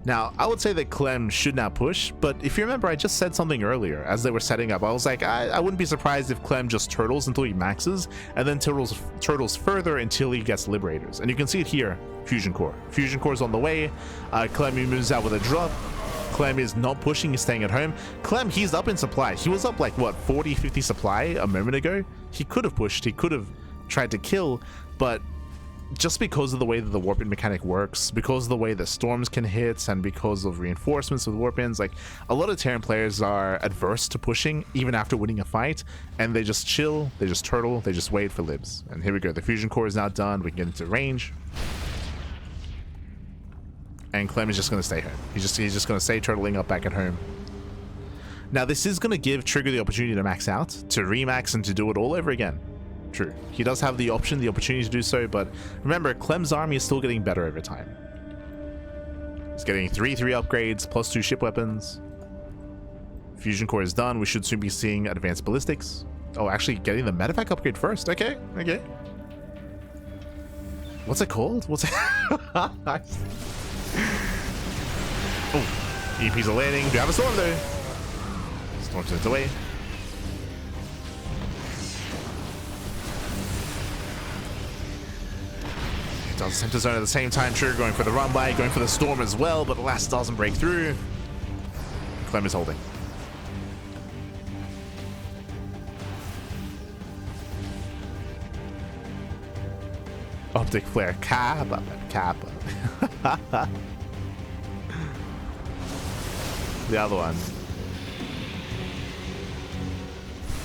Now, I would say that Clem should not push, but if you remember, I just said something earlier as they were setting up. I was like, I wouldn't be surprised if Clem just turtles until he maxes, and then turtles further until he gets Liberators. And you can see it here, Fusion Core. Fusion Core is on the way. Clem, he moves out with a drop. Clem is not pushing, he's staying at home. Clem, he's up in supply. He was up like, what, 40, 50 supply a moment ago? He could have pushed, he could have tried to kill, but just because of the way that the warping mechanic works, because of the way that storms can hit, and because of reinforcements with warpins, like a lot of Terran players are adverse to pushing even after winning a fight, and they just chill, they just turtle, they just wait for libs. And here we go, the Fusion Core is now done, we can get into range. And Clem is just going to stay home. He's just going to stay turtling up back at home. Now, this is going to give Trigger the opportunity to max out, to remax, and to do it all over again. True. He does have the option, the opportunity to do so, but remember, Clem's army is still getting better over time. He's getting 3 upgrades, plus 2 ship weapons. Fusion core is done. We should soon be seeing advanced ballistics. Oh, actually getting the medevac upgrade first. Okay. What's it called? What's it? Oh, EPs are landing. Do you have a storm though? Storm sends away. It does center zone at the same time. Trigger going for the run by, going for the storm as well, but the last doesn't break through. Clem is holding. Optic flare, Kappa. The other one.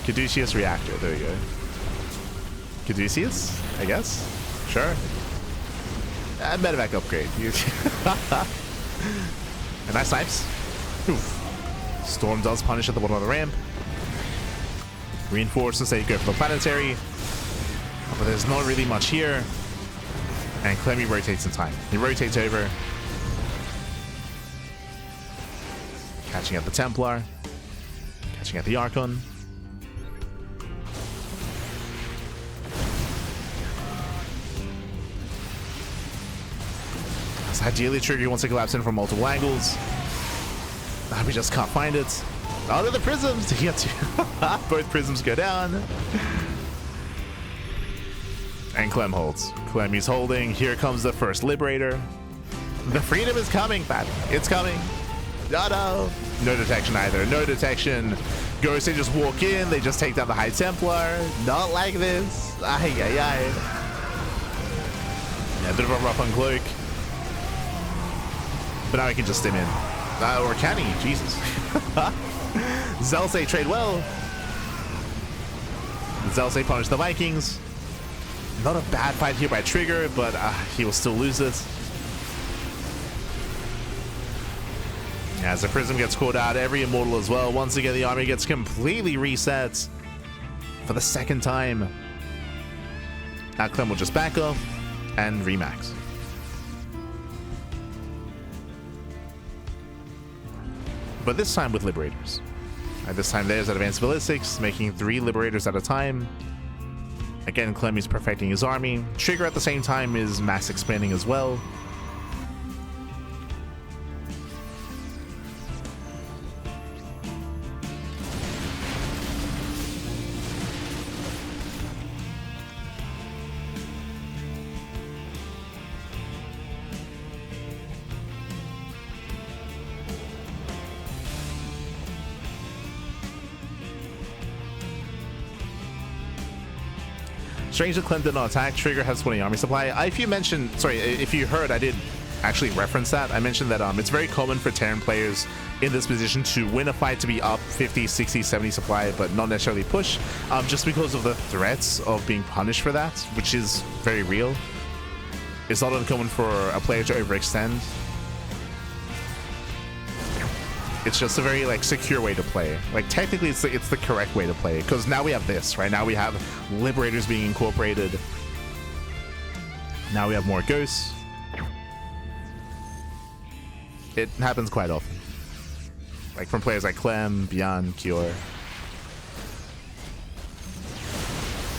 Caduceus reactor, there we go. Caduceus, I guess? Sure. Medevac upgrade. And nice snipes. Oof. Storm does punish at the bottom of the ramp. Reinforces, they go for the planetary. But there's not really much here. And Clemmy rotates in time. He rotates over. Catching at the Templar. Catching at the Archon. As ideally Trigger wants to collapse in from multiple angles. We just can't find it. Oh, they're the prisms! He had to. Both prisms go down. And Clem holds. Clem is holding. Here comes the first Liberator. The freedom is coming, Pat. It's coming. No. No detection either. No detection. Ghosts, they just walk in. They just take down the High Templar. Not like this. Ay. Yeah, a bit of a rough uncloak. But now he can just stim in. Or can he? Jesus. Zelsay trade well. Zelsay punish the Vikings. Not a bad fight here by Trigger, but he will still lose it. As the Prism gets caught out, every Immortal as well. Once again, the army gets completely reset for the second time. Now Clem will just back off and remax. But this time with Liberators. This time there's advanced ballistics, making 3 Liberators at a time. Again, Clem is perfecting his army. Trigger at the same time is mass expanding as well. Strange that Clem did not attack. Trigger has 20 army supply. If you heard, I did actually reference that. I mentioned that it's very common for Terran players in this position to win a fight to be up 50, 60, 70 supply, but not necessarily push, just because of the threats of being punished for that, which is very real. It's not uncommon for a player to overextend. It's just a very secure way to play. Technically it's the correct way to play, because now we have this, right? Now we have Liberators being incorporated. Now we have more Ghosts. It happens quite often. From players like Clem, Beyond, Kior.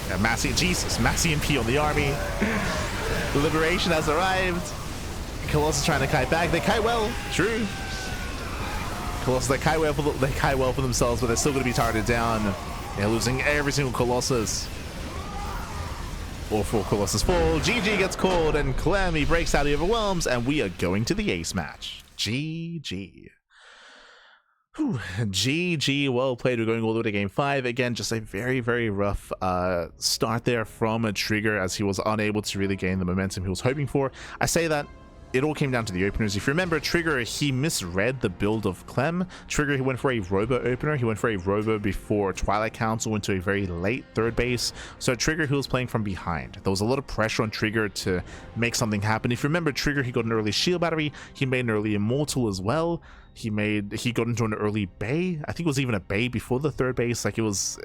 Yeah, Massey, Jesus, Massey and P on the army. The Liberation has arrived. Colossus trying to kite back. They kite well, true. Colossus, they kite well for themselves, but they're still going to be targeted down. They're losing every single Colossus. All 4 Colossus fall. GG gets called, and Clem, he breaks out, he overwhelms, and we are going to the ace match. GG. Whew. GG, well played. We're going all the way to game 5. Again, just a very, very rough start there from a Trigger, as he was unable to really gain the momentum he was hoping for. I say that it all came down to the openers. If you remember, Trigger, he misread the build of Clem. Trigger, he went for a Robo opener. He went for a Robo before Twilight Council into a very late third base. So Trigger, he was playing from behind. There was a lot of pressure on Trigger to make something happen. If you remember, Trigger, he got an early shield battery. He made an early immortal as well. He got into an early bay. I think it was even a bay before the third base. Like it was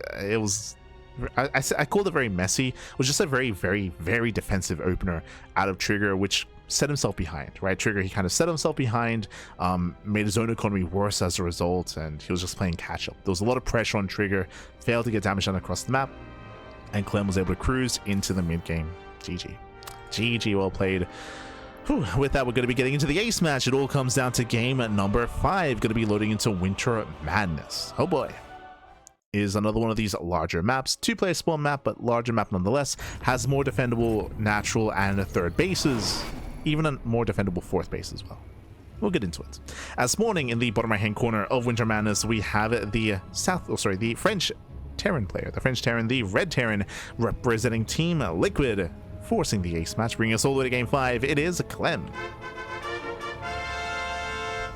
I called it very messy. It was just a very, very, very defensive opener out of Trigger, which set himself behind, right? Trigger, he kind of set himself behind, made his own economy worse as a result, and he was just playing catch up. There was a lot of pressure on Trigger, failed to get damage done across the map, and Clem was able to cruise into the mid game. GG, well played. Whew. With that, we're going to be getting into the ace match. It all comes down to game number 5, going to be loading into Winter Madness. Oh boy. Is another one of these larger maps, 2-player spawn map, but larger map nonetheless, has more defendable natural and third bases, even a more defendable fourth base as well. We'll get into it. As spawning in the bottom right hand corner of Winter Madness, we have the the French Terran player, the Red Terran, representing Team Liquid, forcing the ace match, bringing us all the way to game 5. It is Clem.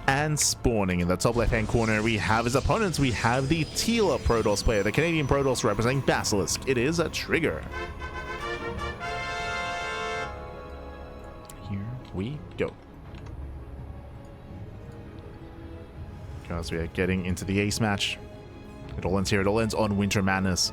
And spawning in the top left hand corner, we have his opponents. We have the Teal Protoss player, the Canadian Protoss representing Basilisk. It is a Trigger. Here we go. Because we are getting into the ace match. It all ends here. It all ends on Winter Madness.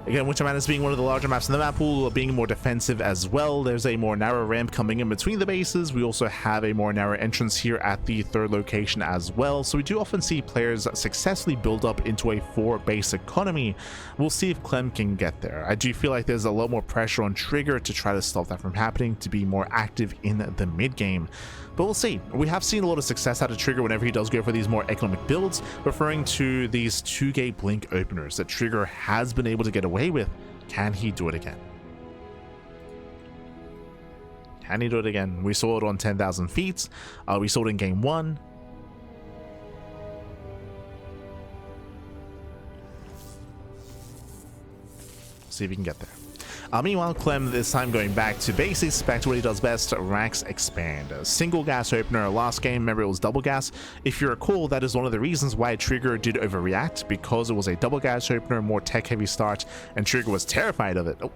Again, Winter Madness being one of the larger maps in the map pool, being more defensive as well. There's a more narrow ramp coming in between the bases. We also have a more narrow entrance here at the third location as well. So we do often see players successfully build up into a 4-base economy. We'll see if Clem can get there. I do feel like there's a lot more pressure on Trigger to try to stop that from happening, to be more active in the mid game. But we'll see. We have seen a lot of success out of Trigger whenever he does go for these more economic builds, referring to these 2-gate blink openers that Trigger has been able to get away with. Can he do it again? Can he do it again? We saw it on 10,000 feet. We saw it in game 1. See if he can get there. Meanwhile, Clem this time going back to basics, back to what he does best, Racks Expand. A single gas opener last game, remember it was double gas. If you recall, that is one of the reasons why Trigger did overreact, because it was a double gas opener, more tech heavy start, and Trigger was terrified of it. Oh.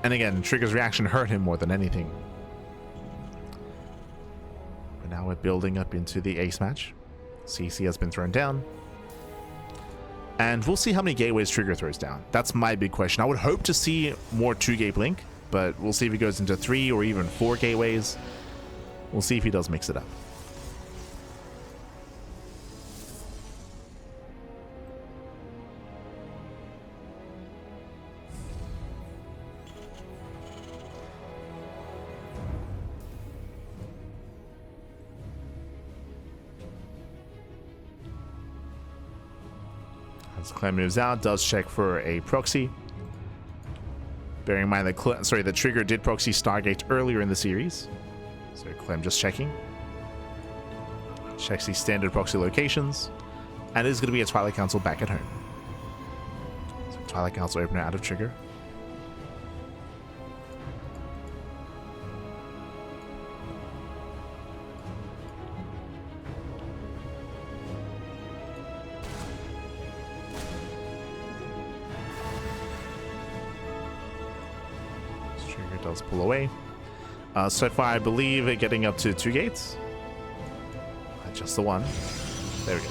And again, Trigger's reaction hurt him more than anything. But now we're building up into the ace match. CC has been thrown down. And we'll see how many gateways Trigger throws down. That's my big question. I would hope to see more 2-gate blink, but we'll see if he goes into 3 or even 4 gateways. We'll see if he does mix it up. As Clem moves out, does check for a proxy. Bearing in mind that the Trigger did proxy Stargate earlier in the series. So Clem just checking. Checks the standard proxy locations. And it is going to be a Twilight Council back at home. So Twilight Council opener out of Trigger. Does pull away. So far, I believe getting up to 2 gates. Just the one. There we go.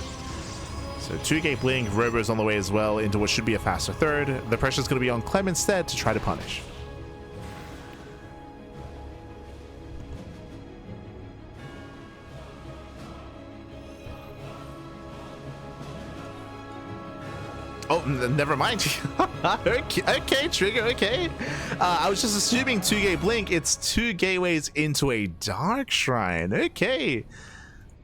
So 2-gate blink, Robo's on the way as well into what should be a faster third. The pressure is going to be on Clem instead to try to punish. Oh, never mind. Okay, Trigger, okay. I was just assuming 2-gate blink. It's 2 gateways into a Dark Shrine. Okay.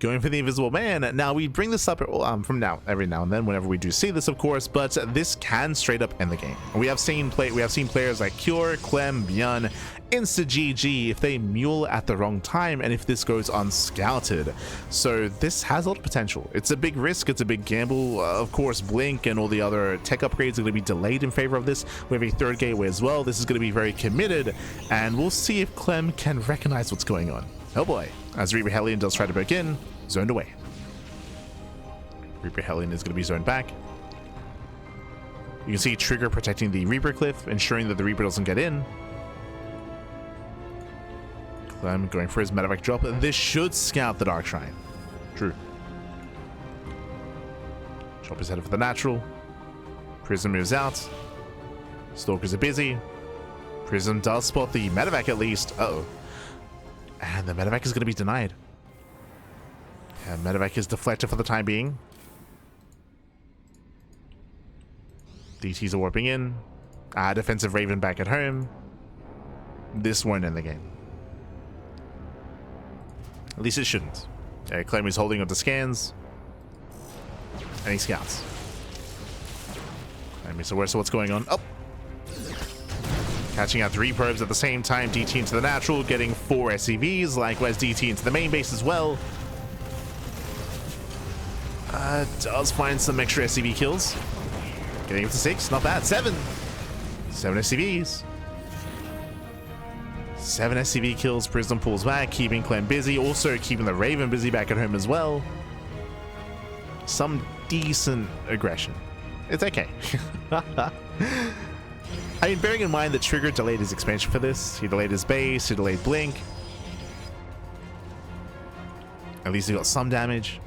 Going for the Invisible Man. Now, we bring this up from every now and then whenever we do see this, of course, but this can straight up end the game. We have seen players like Cure, Clem, Bjorn, insta GG if they mule at the wrong time and if this goes unscouted. So this has a lot of potential. It's a big risk, it's a big gamble. Of course, Blink and all the other tech upgrades are going to be delayed in favor of this. We have a third gateway as well. This is going to be very committed, and we'll see if Clem can recognize what's going on. Oh boy, as Reaper Hellion does try to break in, zoned away. Reaper Hellion is going to be zoned back. You can see Trigger protecting the Reaper cliff, ensuring that the Reaper doesn't get in. Clem going for his medevac drop. This should scout the Dark Shrine. True. Chop is headed for the natural. Prism moves out. Stalkers are busy. Prism does spot the medevac at least. Uh-oh. And the medevac is going to be denied. And medevac is deflected for the time being. DTs are warping in. Defensive Raven back at home. This won't end the game. At least it shouldn't. Clem is holding onto scans. And he scouts. So what's going on? Oh! Catching out 3 probes at the same time. DT into the natural, getting 4 SCVs. Likewise, DT into the main base as well. Does find some extra SCV kills. Getting up to 6, not bad. 7 SCVs. 7 SCV kills. Prism pulls back, keeping Clem busy. Also keeping the Raven busy back at home as well. Some decent aggression. It's okay. I mean, bearing in mind that Trigger delayed his expansion for this. He delayed his base, he delayed Blink. At least he got some damage.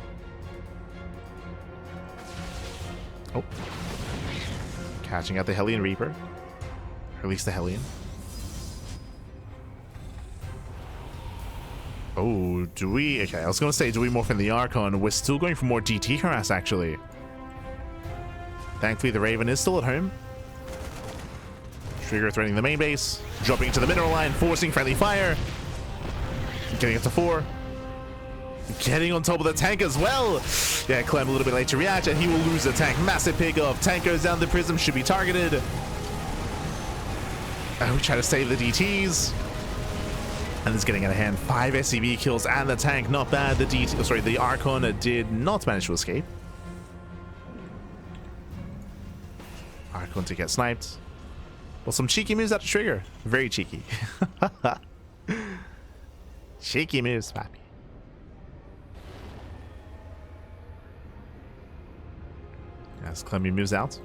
Oh. Catching out the Hellion Reaper. Release the Hellion. Oh, do we? Okay, I was going to say, do we morph in the Archon? We're still going for more DT harass, actually. Thankfully, the Raven is still at home. Trigger threatening the main base. Dropping into the mineral line, forcing friendly fire. Getting up to 4. Getting on top of the tank as well. Yeah, Clem a little bit late to react, and he will lose the tank. Massive pick-off. Tank goes down, the Prism should be targeted. We try to save the DTs. And it's getting out of hand. 5 SCV kills and the tank, not bad. The Archon did not manage to escape. Archon to get sniped. Well, some cheeky moves out of Trigger. Very cheeky. Cheeky moves, papi. As Clemmy moves out.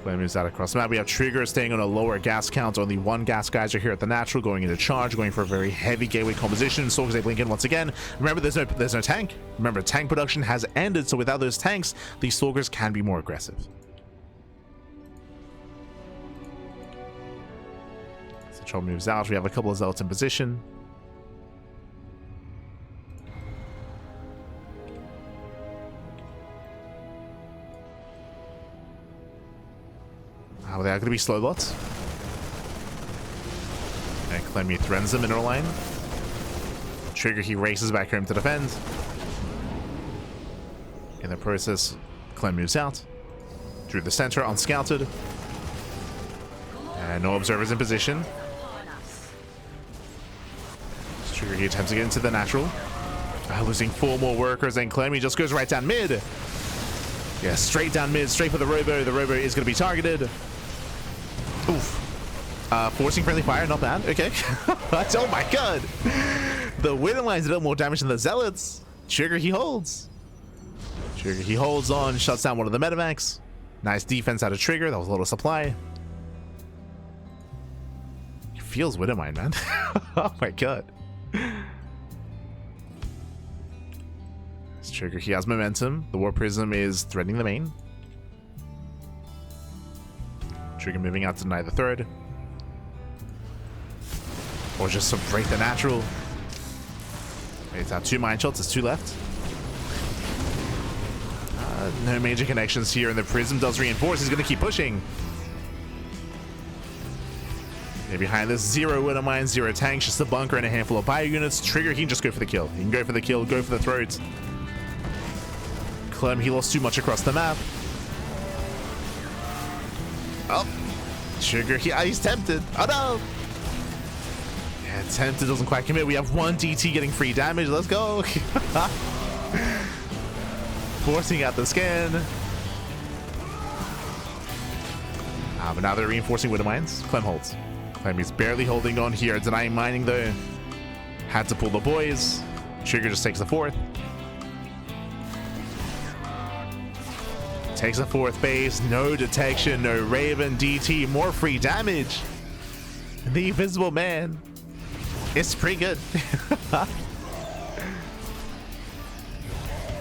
Clem moves out across the map. We have Trigger staying on a lower gas count. Only 1 gas geyser here at the natural, going into charge, going for a very heavy gateway composition. Stalkers they blink in once again. Remember, there's no tank. Remember, tank production has ended, so without those tanks, these Stalkers can be more aggressive. So Troll moves out. We have a couple of Zealots in position. Oh, they are going to be slow bots. And Clem threatens the mineral line. Trigger, he races back home to defend. In the process, Clem moves out. Through the center, unscouted. And no observers in position. Trigger, he attempts to get into the natural. Losing 4 more workers, and Clem, he just goes right down mid. Yeah, straight down mid, straight for the Robo. The Robo is going to be targeted. Oof. Forcing friendly fire, not bad. Okay. Oh my god. The Widow lines did more damage than the Zealots. Trigger, he holds. Trigger, he holds on, shuts down one of the medevacs. Nice defense out of Trigger. That was a little supply. He feels Widowmine, man. Oh my god. This Trigger, he has momentum. The War Prism is threatening the main. Trigger moving out to deny the third. Or just to break the natural. It's out 2 mine shots, there's 2 left. No major connections here, and the Prism does reinforce. He's going to keep pushing. Behind this, 0 winner mines, 0 tanks, just a bunker and a handful of bio units. Trigger, he can just go for the kill. He can go for the kill, go for the throat. Clem, he lost too much across the map. Oh, Trigger, he's tempted. Oh no! Yeah, tempted, doesn't quite commit. We have 1 DT getting free damage. Let's go! Forcing out the scan. But now they're reinforcing winter mines. Clem holds. Clem is barely holding on here, denying mining though. Had to pull the boys. Trigger just takes the 4th. Takes a 4th base, no detection, no Raven, DT, more free damage. The Invisible Man. It's pretty good.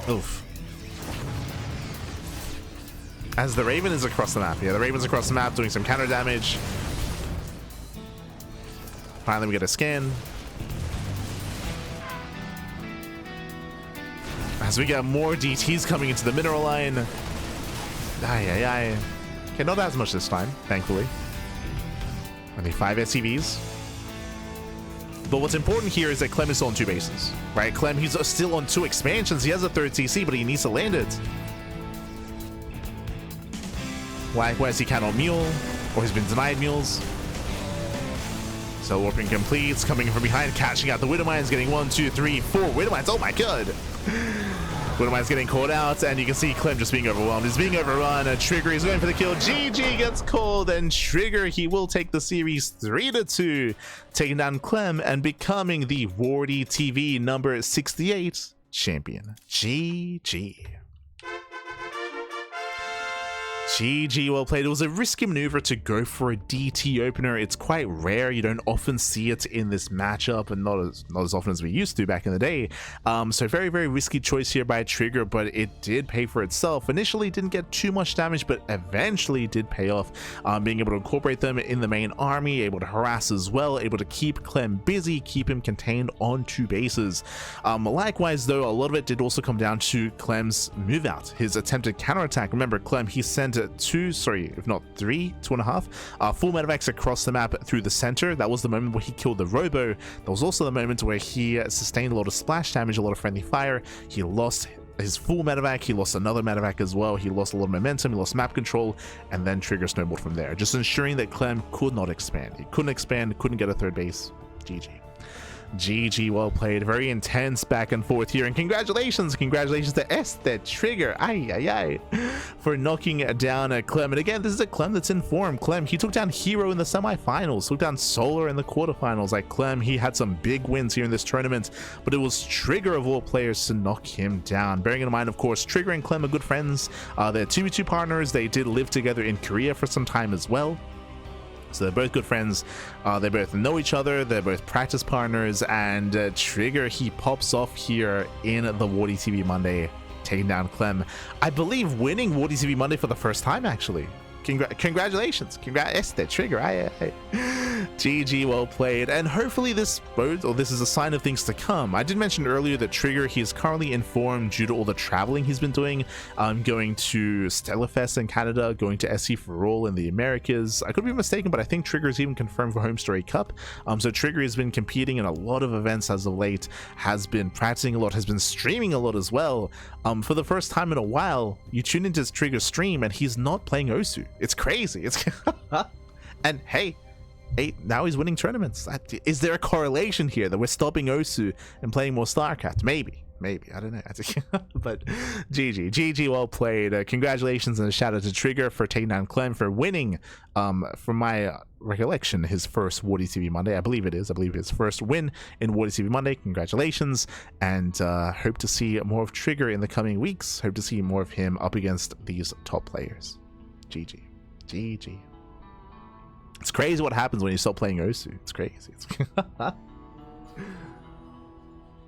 Oof. As the Raven is across the map. Yeah, the Raven's across the map doing some counter damage. Finally, we get a scan. As we get more DTs coming into the mineral line. Okay, not as much this time, thankfully. Only 5 SCVs. But what's important here is that Clem is still on 2 bases, right? Clem, he's still on 2 expansions. He has a 3rd CC, but he needs to land it. Likewise, he cannot mule, or he's been denied mules. So warping completes, coming from behind, catching out the Widow Mines, getting 1, 2, 3, 4 Widow Mines. Oh my god! Widow Mines getting caught out, and you can see Clem just being overwhelmed. He's being overrun. Trigger is going for the kill. GG gets called, and Trigger, he will take the series 3-2, taking down Clem and becoming the WardiTV number 68 champion. GG. GG, well played. It was a risky maneuver to go for a DT opener. It's quite rare. You don't often see it in this matchup, and not as often as we used to back in the day. So very, very risky choice here by Trigger, but it did pay for itself. Initially didn't get too much damage, but eventually did pay off. Being able to incorporate them in the main army, able to harass as well, able to keep Clem busy, keep him contained on 2 bases. Likewise, though, a lot of it did also come down to Clem's move out, his attempted counterattack. Remember, Clem, he sent 2, if not 3, 2.5 full medevacs across the map through the center. That was the moment where he killed the Robo. That was also the moment where he sustained a lot of splash damage, a lot of friendly fire. He lost his full medevac, he lost another medevac as well. He lost a lot of momentum, he lost map control, and then Trigger snowballed from there, just ensuring that Clem could not expand. He couldn't expand, couldn't get a 3rd base. GG. GG, well played. Very intense back and forth here, and congratulations to Trigger, for knocking down Clem. And again, this is a Clem that's in form. Clem, he took down Hero in the semifinals, took down Solar in the quarterfinals. Like, Clem, he had some big wins here in this tournament, but it was Trigger of all players to knock him down. Bearing in mind, of course, Trigger and Clem are good friends. They're 2v2 partners. They did live together in Korea for some time as well. So they're both good friends. They both know each other. They're both practice partners. And Trigger, he pops off here in the WardiTV Monday, taking down Clem. I believe winning WardiTV Monday for the first time, actually. Congratulations. Congrats, Trigger. GG, well played. And hopefully this is a sign of things to come. I did mention earlier that Trigger, he is currently informed due to all the traveling he's been doing, going to Stellarfest in Canada, going to SC for All in the Americas. I could be mistaken, but I think Trigger is even confirmed for Home Story Cup. So Trigger has been competing in a lot of events as of late, has been practicing a lot, has been streaming a lot as well. For the first time in a while, you tune into Trigger's stream and he's not playing Osu. It's crazy. It's and hey, now he's winning tournaments. Is there a correlation here that we're stopping Osu and playing more StarCraft? Maybe, I don't know. But GG, well played. Congratulations and a shout out to Trigger for taking down Clem, for winning, from my recollection, his first WardiTV Monday. I believe his first win in WardiTV Monday. Congratulations, and hope to see more of Trigger in the coming weeks. Hope to see more of him up against these top players. GG. It's crazy what happens when you stop playing Osu. It's crazy.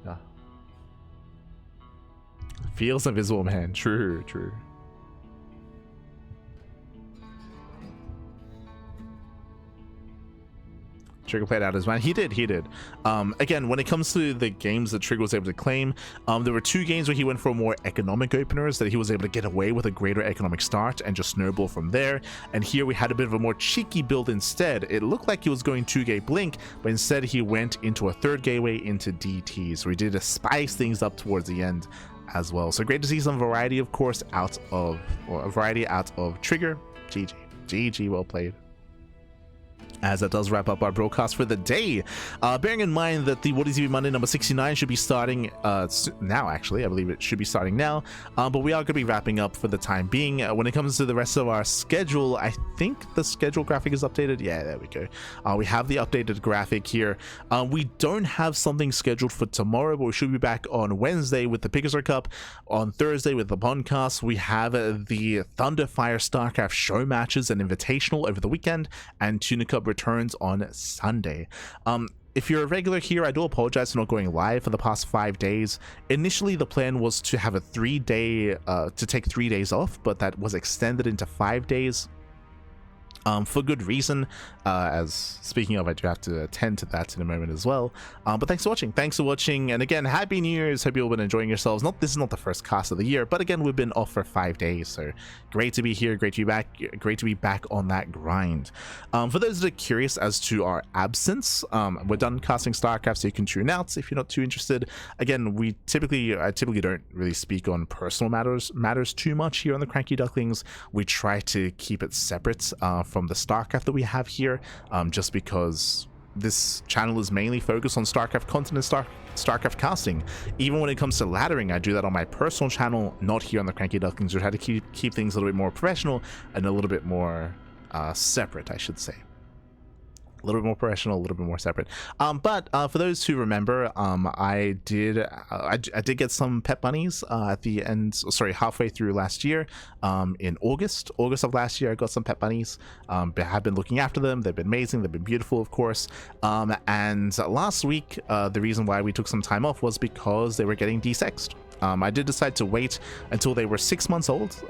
Yeah. Feels Invisible Man. True. Trigger played out his mind. He did. Again, when it comes to the games that Trigger was able to claim, there were 2 games where he went for more economic openers, that he was able to get away with a greater economic start and just snowball from there. And here we had a bit of a more cheeky build instead. It looked like he was going 2-gay blink, but instead he went into a 3rd gateway into DT. So we did spice things up towards the end as well. So great to see some variety, of course, out of Trigger. GG, well played. As that does wrap up our broadcast for the day. Bearing in mind that the WardiTV Monday number 69 should be starting now, actually. I believe it should be starting now. But we are going to be wrapping up for the time being. When it comes to the rest of our schedule, I think the schedule graphic is updated. Yeah, there we go. We have the updated graphic here. We don't have something scheduled for tomorrow, but we should be back on Wednesday with the Pickassar Cup. On Thursday with the podcast, we have the Thunderfire StarCraft show matches and invitational over the weekend, and Tuna Cup returns on Sunday. If you're a regular here, I do apologize for not going live for the past 5 days. Initially, the plan was to have a 3-day to take 3 days off, but that was extended into 5 days. For good reason, as speaking of, I do have to attend to that in a moment as well. But thanks for watching, and again, happy New Year's. Hope you've all been enjoying yourselves. This is not the first cast of the year, but again, we've been off for 5 days, so great to be here, great to be back on that grind. For those that are curious as to our absence, we're done casting StarCraft, so you can tune out if you're not too interested. Again, I typically don't really speak on personal matters too much here on the CranKy Ducklings. We try to keep it separate from the StarCraft that we have here, just because this channel is mainly focused on StarCraft content and StarCraft casting. Even when it comes to laddering, I do that on my personal channel, not here on the CranKy Ducklings. We try to keep things a little bit more professional and a little bit more separate, I should say. A little bit more professional, a little bit more separate. But for those who remember, I did get some pet bunnies at the end, halfway through last year. In August of last year, I got some pet bunnies. Have been looking after them. They've been amazing. They've been beautiful, of course. And last week, the reason why we took some time off was because they were getting desexed. I did decide to wait until they were 6 months old.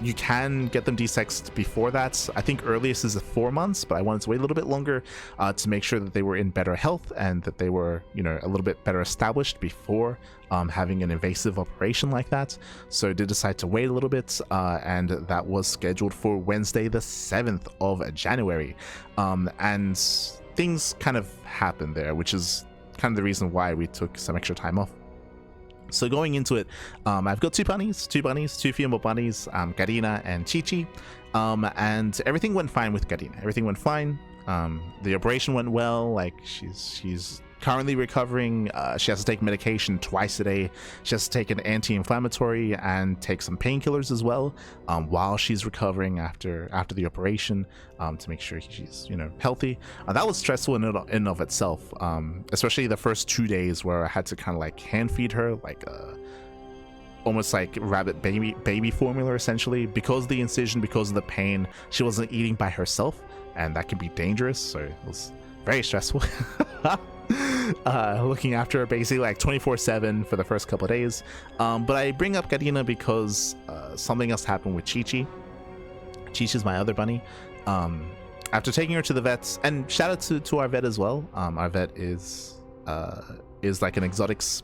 You can get them desexed before that. I think earliest is 4 months, but I wanted to wait a little bit longer to make sure that they were in better health and that they were, a little bit better established before having an invasive operation like that. So I did decide to wait a little bit, and that was scheduled for Wednesday the 7th of January. And things kind of happened there, which is kind of the reason why we took some extra time off. So going into it, I've got two female bunnies, Garina and Chi-Chi, and everything went fine with Garina. Everything went fine. The operation went well. Like she's currently recovering. She has to take medication twice a day. She has to take an anti-inflammatory and take some painkillers as well while she's recovering after the operation, to make sure she's healthy. That was stressful in and of itself, especially the first 2 days where I had to kind of like hand feed her almost like rabbit baby formula, essentially, because of the incision, because of the pain. She wasn't eating by herself, and that could be dangerous, so it was very stressful. Looking after her basically like 24/7 for the first couple of days. But I bring up Garina because something else happened with Chi-Chi. Chi-Chi's my other bunny. After taking her to the vets, and shout out to our vet as well. Our vet is like an exotics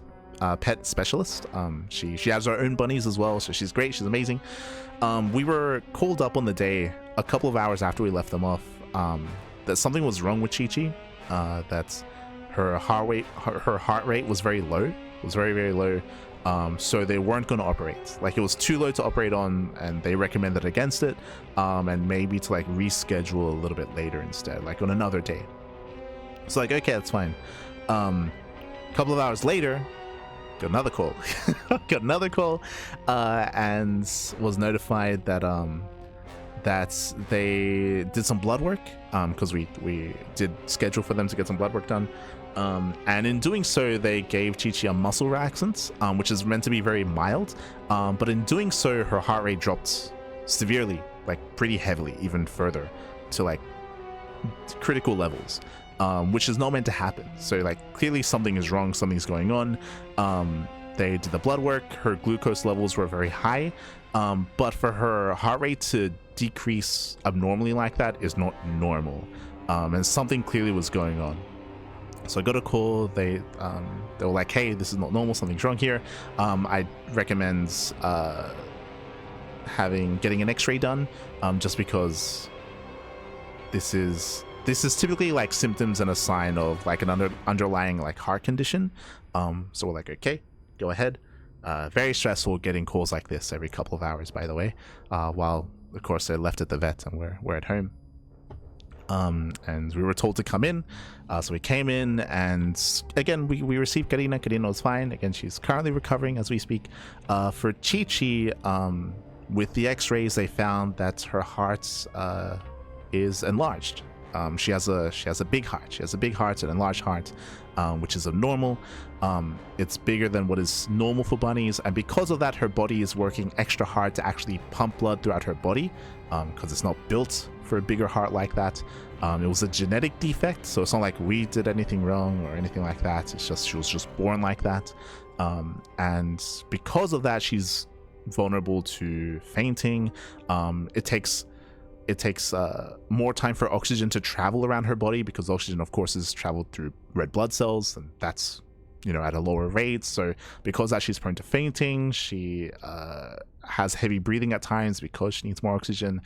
pet specialist. She has her own bunnies as well, so she's great. She's amazing. We were called up on the day a couple of hours after we left them off, that something was wrong with Chi-Chi. That her heart rate was very low. It was very, very low. So they weren't going to operate. Like, it was too low to operate on, and they recommended against it, and maybe to like reschedule a little bit later instead, like on another day. So like, okay, that's fine. Couple of hours later, got another call. And was notified that that they did some blood work, because we did schedule for them to get some blood work done, and in doing so they gave Chi-Chi a muscle relaxant, which is meant to be very mild, but in doing so her heart rate dropped severely, like pretty heavily, even further to like critical levels, which is not meant to happen. So like, clearly something is wrong, something's going on. They did the blood work. Her glucose levels were very high, but for her heart rate to decrease abnormally like that is not normal. and something clearly was going on. So I got a call. They were like, hey, this is not normal, something's wrong here. I recommend getting an x-ray done, just because this is typically like symptoms and a sign of like an underlying like heart condition. So we're like, okay, go ahead. Very stressful getting calls like this every couple of hours, by the way, while of course they're left at the vet and we're at home. And we were told to come in, so we came in, and again we received Karina. Karina was fine. Again, she's currently recovering as we speak. For Chi-Chi, with the x-rays, they found that her heart is enlarged. She has a big heart. She has a big heart, an enlarged heart, which is abnormal. It's bigger than what is normal for bunnies, and because of that, her body is working extra hard to actually pump blood throughout her body, because it's not built for a bigger heart like that. It was a genetic defect, so it's not like we did anything wrong or anything like that. It's just she was just born like that, and because of that, she's vulnerable to fainting. It takes more time for oxygen to travel around her body, because oxygen, of course, is traveled through red blood cells, and that's, you know, at a lower rate. So because that, she's prone to fainting. She has heavy breathing at times because she needs more oxygen.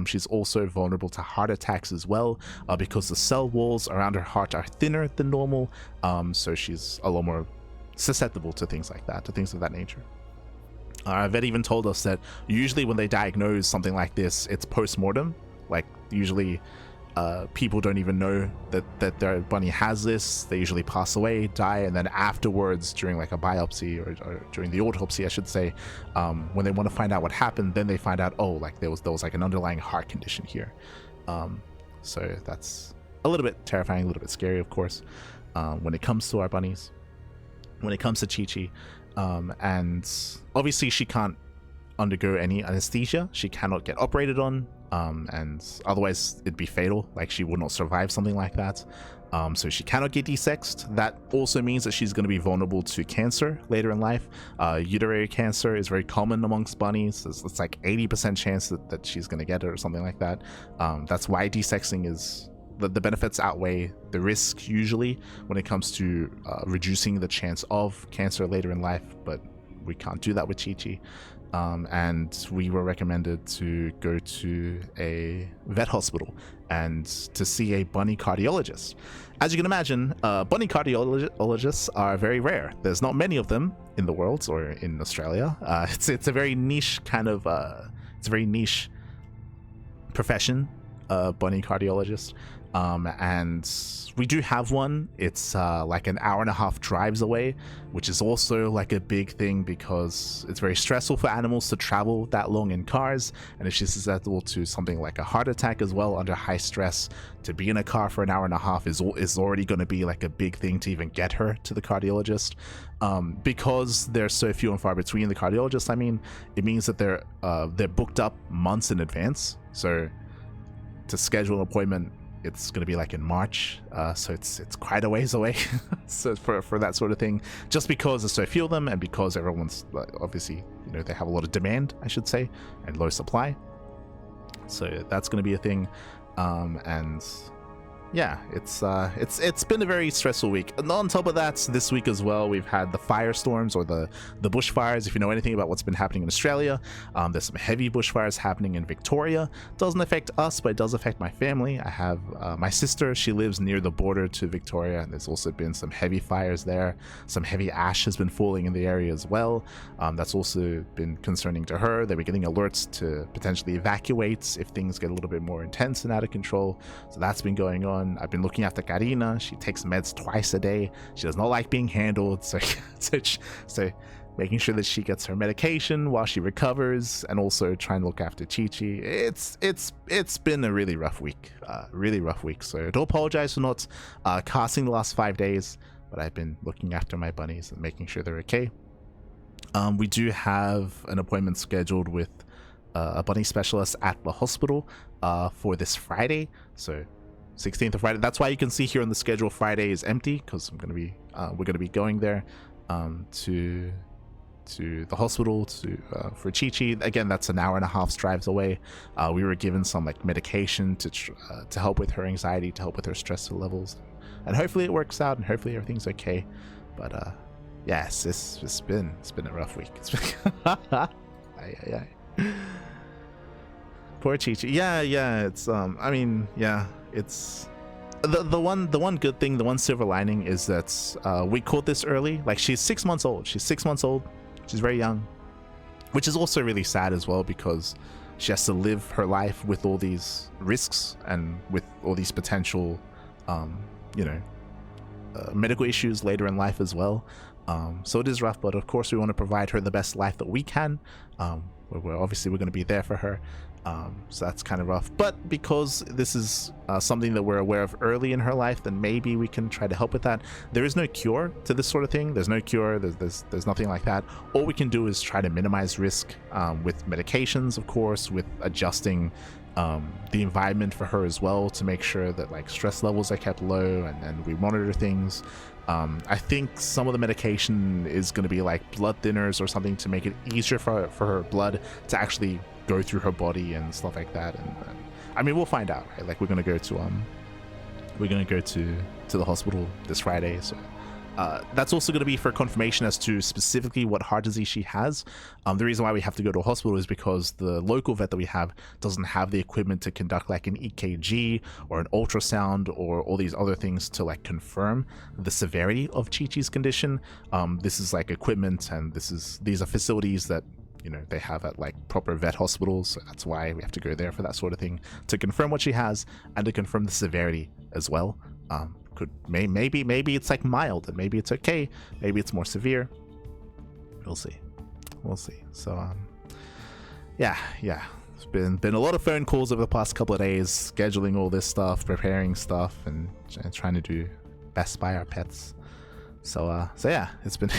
She's also vulnerable to heart attacks as well, because the cell walls around her heart are thinner than normal. So she's a lot more susceptible to things like that, to things of that nature. Our vet even told us that usually when they diagnose something like this, it's post-mortem. Like, usually people don't even know that their bunny has this. They usually pass away, die, and then afterwards, during like a biopsy or during the autopsy, I should say, when they want to find out what happened, then they find out, oh, like there was like an underlying heart condition here. So that's a little bit terrifying, a little bit scary, of course, when it comes to our bunnies, when it comes to Chi-Chi. And obviously she can't undergo any anesthesia. She cannot get operated on, and otherwise it'd be fatal. Like, she would not survive something like that. So she cannot get desexed. That also means that she's going to be vulnerable to cancer later in life. Uterine cancer is very common amongst bunnies. It's like 80% chance that she's going to get it or something like that. That's why desexing is... The benefits outweigh the risk usually when it comes to reducing the chance of cancer later in life, but we can't do that with Chi-Chi. And we were recommended to go to a vet hospital and to see a bunny cardiologist. As you can imagine, bunny cardiologists are very rare. There's not many of them in the world or in Australia. It's a very niche kind of it's a very niche profession, bunny cardiologist. And we do have one. It's like an hour-and-a-half drives away, which is also like a big thing because it's very stressful for animals to travel that long in cars, and if she's susceptible to something like a heart attack as well under high stress, to be in a car for an hour and a half is already going to be like a big thing to even get her to the cardiologist. Because they're so few and far between, the cardiologists, I mean, it means that they're booked up months in advance. So to schedule an appointment, it's going to be like in March, so it's quite a ways away. So for that sort of thing, just because there's so few of them, and because everyone's obviously, you know, they have a lot of demand, I should say, and low supply. So that's going to be a thing, and yeah, it's been a very stressful week. And on top of that, this week as well, we've had the firestorms, or the bushfires. If you know anything about what's been happening in Australia, there's some heavy bushfires happening in Victoria. Doesn't affect us, but it does affect my family. I have my sister. She lives near the border to Victoria, and there's also been some heavy fires there. Some heavy ash has been falling in the area as well. That's also been concerning to her. They were getting alerts to potentially evacuate if things get a little bit more intense and out of control. So that's been going on. I've been looking after Karina. She takes meds twice a day. She does not like being handled, so making sure that she gets her medication while she recovers, and also trying to look after Chi-Chi. It's been a really rough week, So I do apologize for not casting the last 5 days, but I've been looking after my bunnies and making sure they're okay. We do have an appointment scheduled with a bunny specialist at the hospital for this Friday, so 16th of Friday. That's why you can see here on the schedule Friday is empty, because we're gonna be going there to to the hospital for Chi-Chi. Again, that's an hour and a half's drives away. We were given some like medication to help with her anxiety, to help with her stress levels, and hopefully it works out and hopefully everything's okay. But yes, it's been a rough week. It's been poor Chi-Chi. Yeah, it's I mean, yeah, it's the one good thing, the one silver lining is that we caught this early. Like, she's 6 months old. She's very young, which is also really sad as well, because she has to live her life with all these risks and with all these potential medical issues later in life as well. So it is rough, but of course we want to provide her the best life that we can. We're obviously going to be there for her. So that's kind of rough, but because this is something that we're aware of early in her life, then maybe we can try to help with that. There is no cure to this sort of thing. There's no cure. There's nothing like that. All we can do is try to minimize risk with medications, of course, with adjusting the environment for her as well, to make sure that like stress levels are kept low, and we monitor things. I think some of the medication is going to be like blood thinners or something to make it easier for her blood to actually go through her body and stuff like that. And I mean, we'll find out, right? Like, we're gonna go to the hospital this Friday, so that's also going to be for confirmation as to specifically what heart disease she has. The reason why we have to go to a hospital is because the local vet that we have doesn't have the equipment to conduct like an EKG or an ultrasound or all these other things to like confirm the severity of Chi-Chi's condition. This is like equipment, and these are facilities that they have at like proper vet hospitals, so that's why we have to go there for that sort of thing, to confirm what she has and to confirm the severity as well. Maybe it's like mild, and maybe it's okay, maybe it's more severe. We'll see. So yeah, it's been a lot of phone calls over the past couple of days, scheduling all this stuff, preparing stuff, and trying to do best by our pets. So yeah, it's been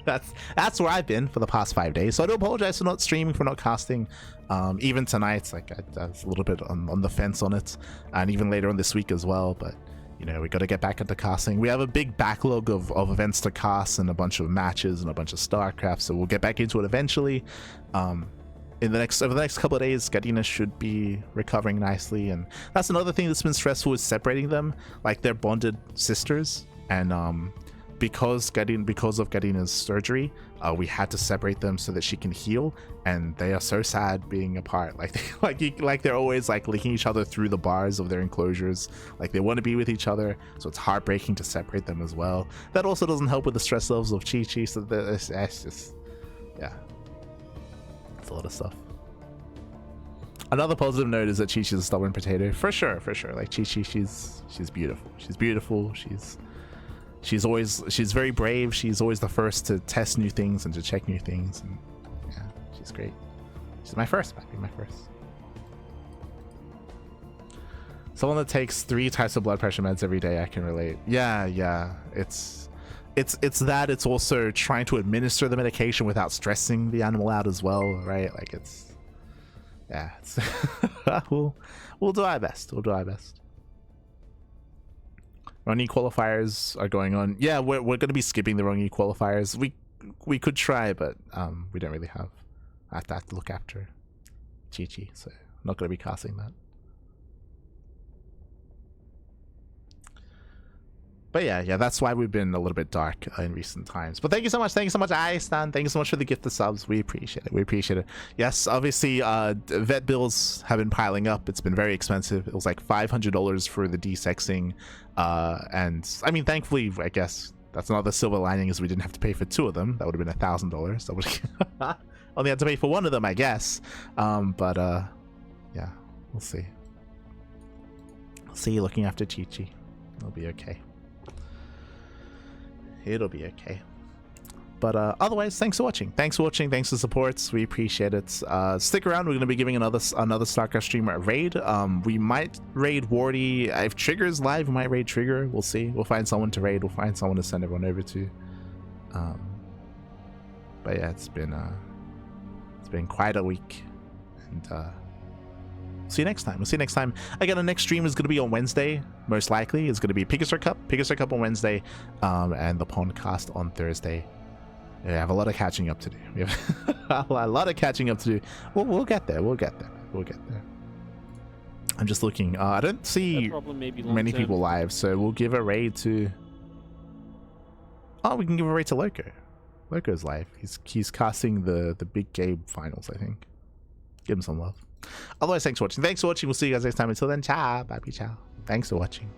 that's where I've been for the past 5 days. So I do apologize for not streaming, for not casting. Even tonight, like I was a little bit on the fence on it, and even later on this week as well. But we got to get back into casting. We have a big backlog of events to cast, and a bunch of matches and a bunch of StarCraft. So we'll get back into it eventually. Over the next couple of days, Gadina should be recovering nicely, and that's another thing that's been stressful, is separating them. Like, they're bonded sisters, and because of Gadina's surgery, we had to separate them so that she can heal, and they are so sad being apart. Like they're always like licking each other through the bars of their enclosures. Like, they want to be with each other, so it's heartbreaking to separate them as well. That also doesn't help with the stress levels of Chi-Chi. So it's just, yeah, it's a lot of stuff. Another positive note is that Chi-Chi's a stubborn potato, for sure. Like, Chi-Chi, she's beautiful. She's very brave. She's always the first to test new things and to check new things, and yeah, she's great. She's my first. Someone that takes 3 types of blood pressure meds every day, I can relate. Yeah. It's that. It's also trying to administer the medication without stressing the animal out as well, right? Like, it's we'll do our best. Wrong qualifiers are going on. Yeah, we're going to be skipping the wrong qualifiers. We could try, but we don't really have. I have to look after Chi-Chi, so I'm not going to be casting that. But yeah, that's why we've been a little bit dark in recent times. But thank you so much, Stan. Thank you so much for the gift of subs. We appreciate it. Yes, obviously, vet bills have been piling up. It's been very expensive. It was like $500 for the desexing, and I mean, thankfully, I guess that's another silver lining, is we didn't have to pay for 2 of them. That would have been $1,000. That would only had to pay for 1 of them, I guess. But yeah, we'll see. Looking after Chi-Chi. It'll be okay. It'll be okay. But otherwise, thanks for watching. Thanks for the supports. We appreciate it. Stick around. We're going to be giving another StarCraft streamer a raid. We might raid Wardi. If Trigger's live, we might raid Trigger. We'll see. We'll find someone to raid. We'll find someone to send everyone over to. But yeah, it's been quite a week. And see you next time. Again, the next stream is going to be on Wednesday, most likely. It's going to be Pegasus Cup on Wednesday, and the Pondcast on Thursday. We have a lot of catching up to do. We have a lot of catching up to do. We'll get there. We'll get there. We'll get there. I'm just looking. I don't see many people live, so we'll give a raid to... Oh, we can give a raid to Loco. Loco's live. He's casting the big game finals, I think. Give him some love. Otherwise, thanks for watching. Thanks for watching. We'll see you guys next time. Until then, ciao. Bye, ciao. Thanks for watching.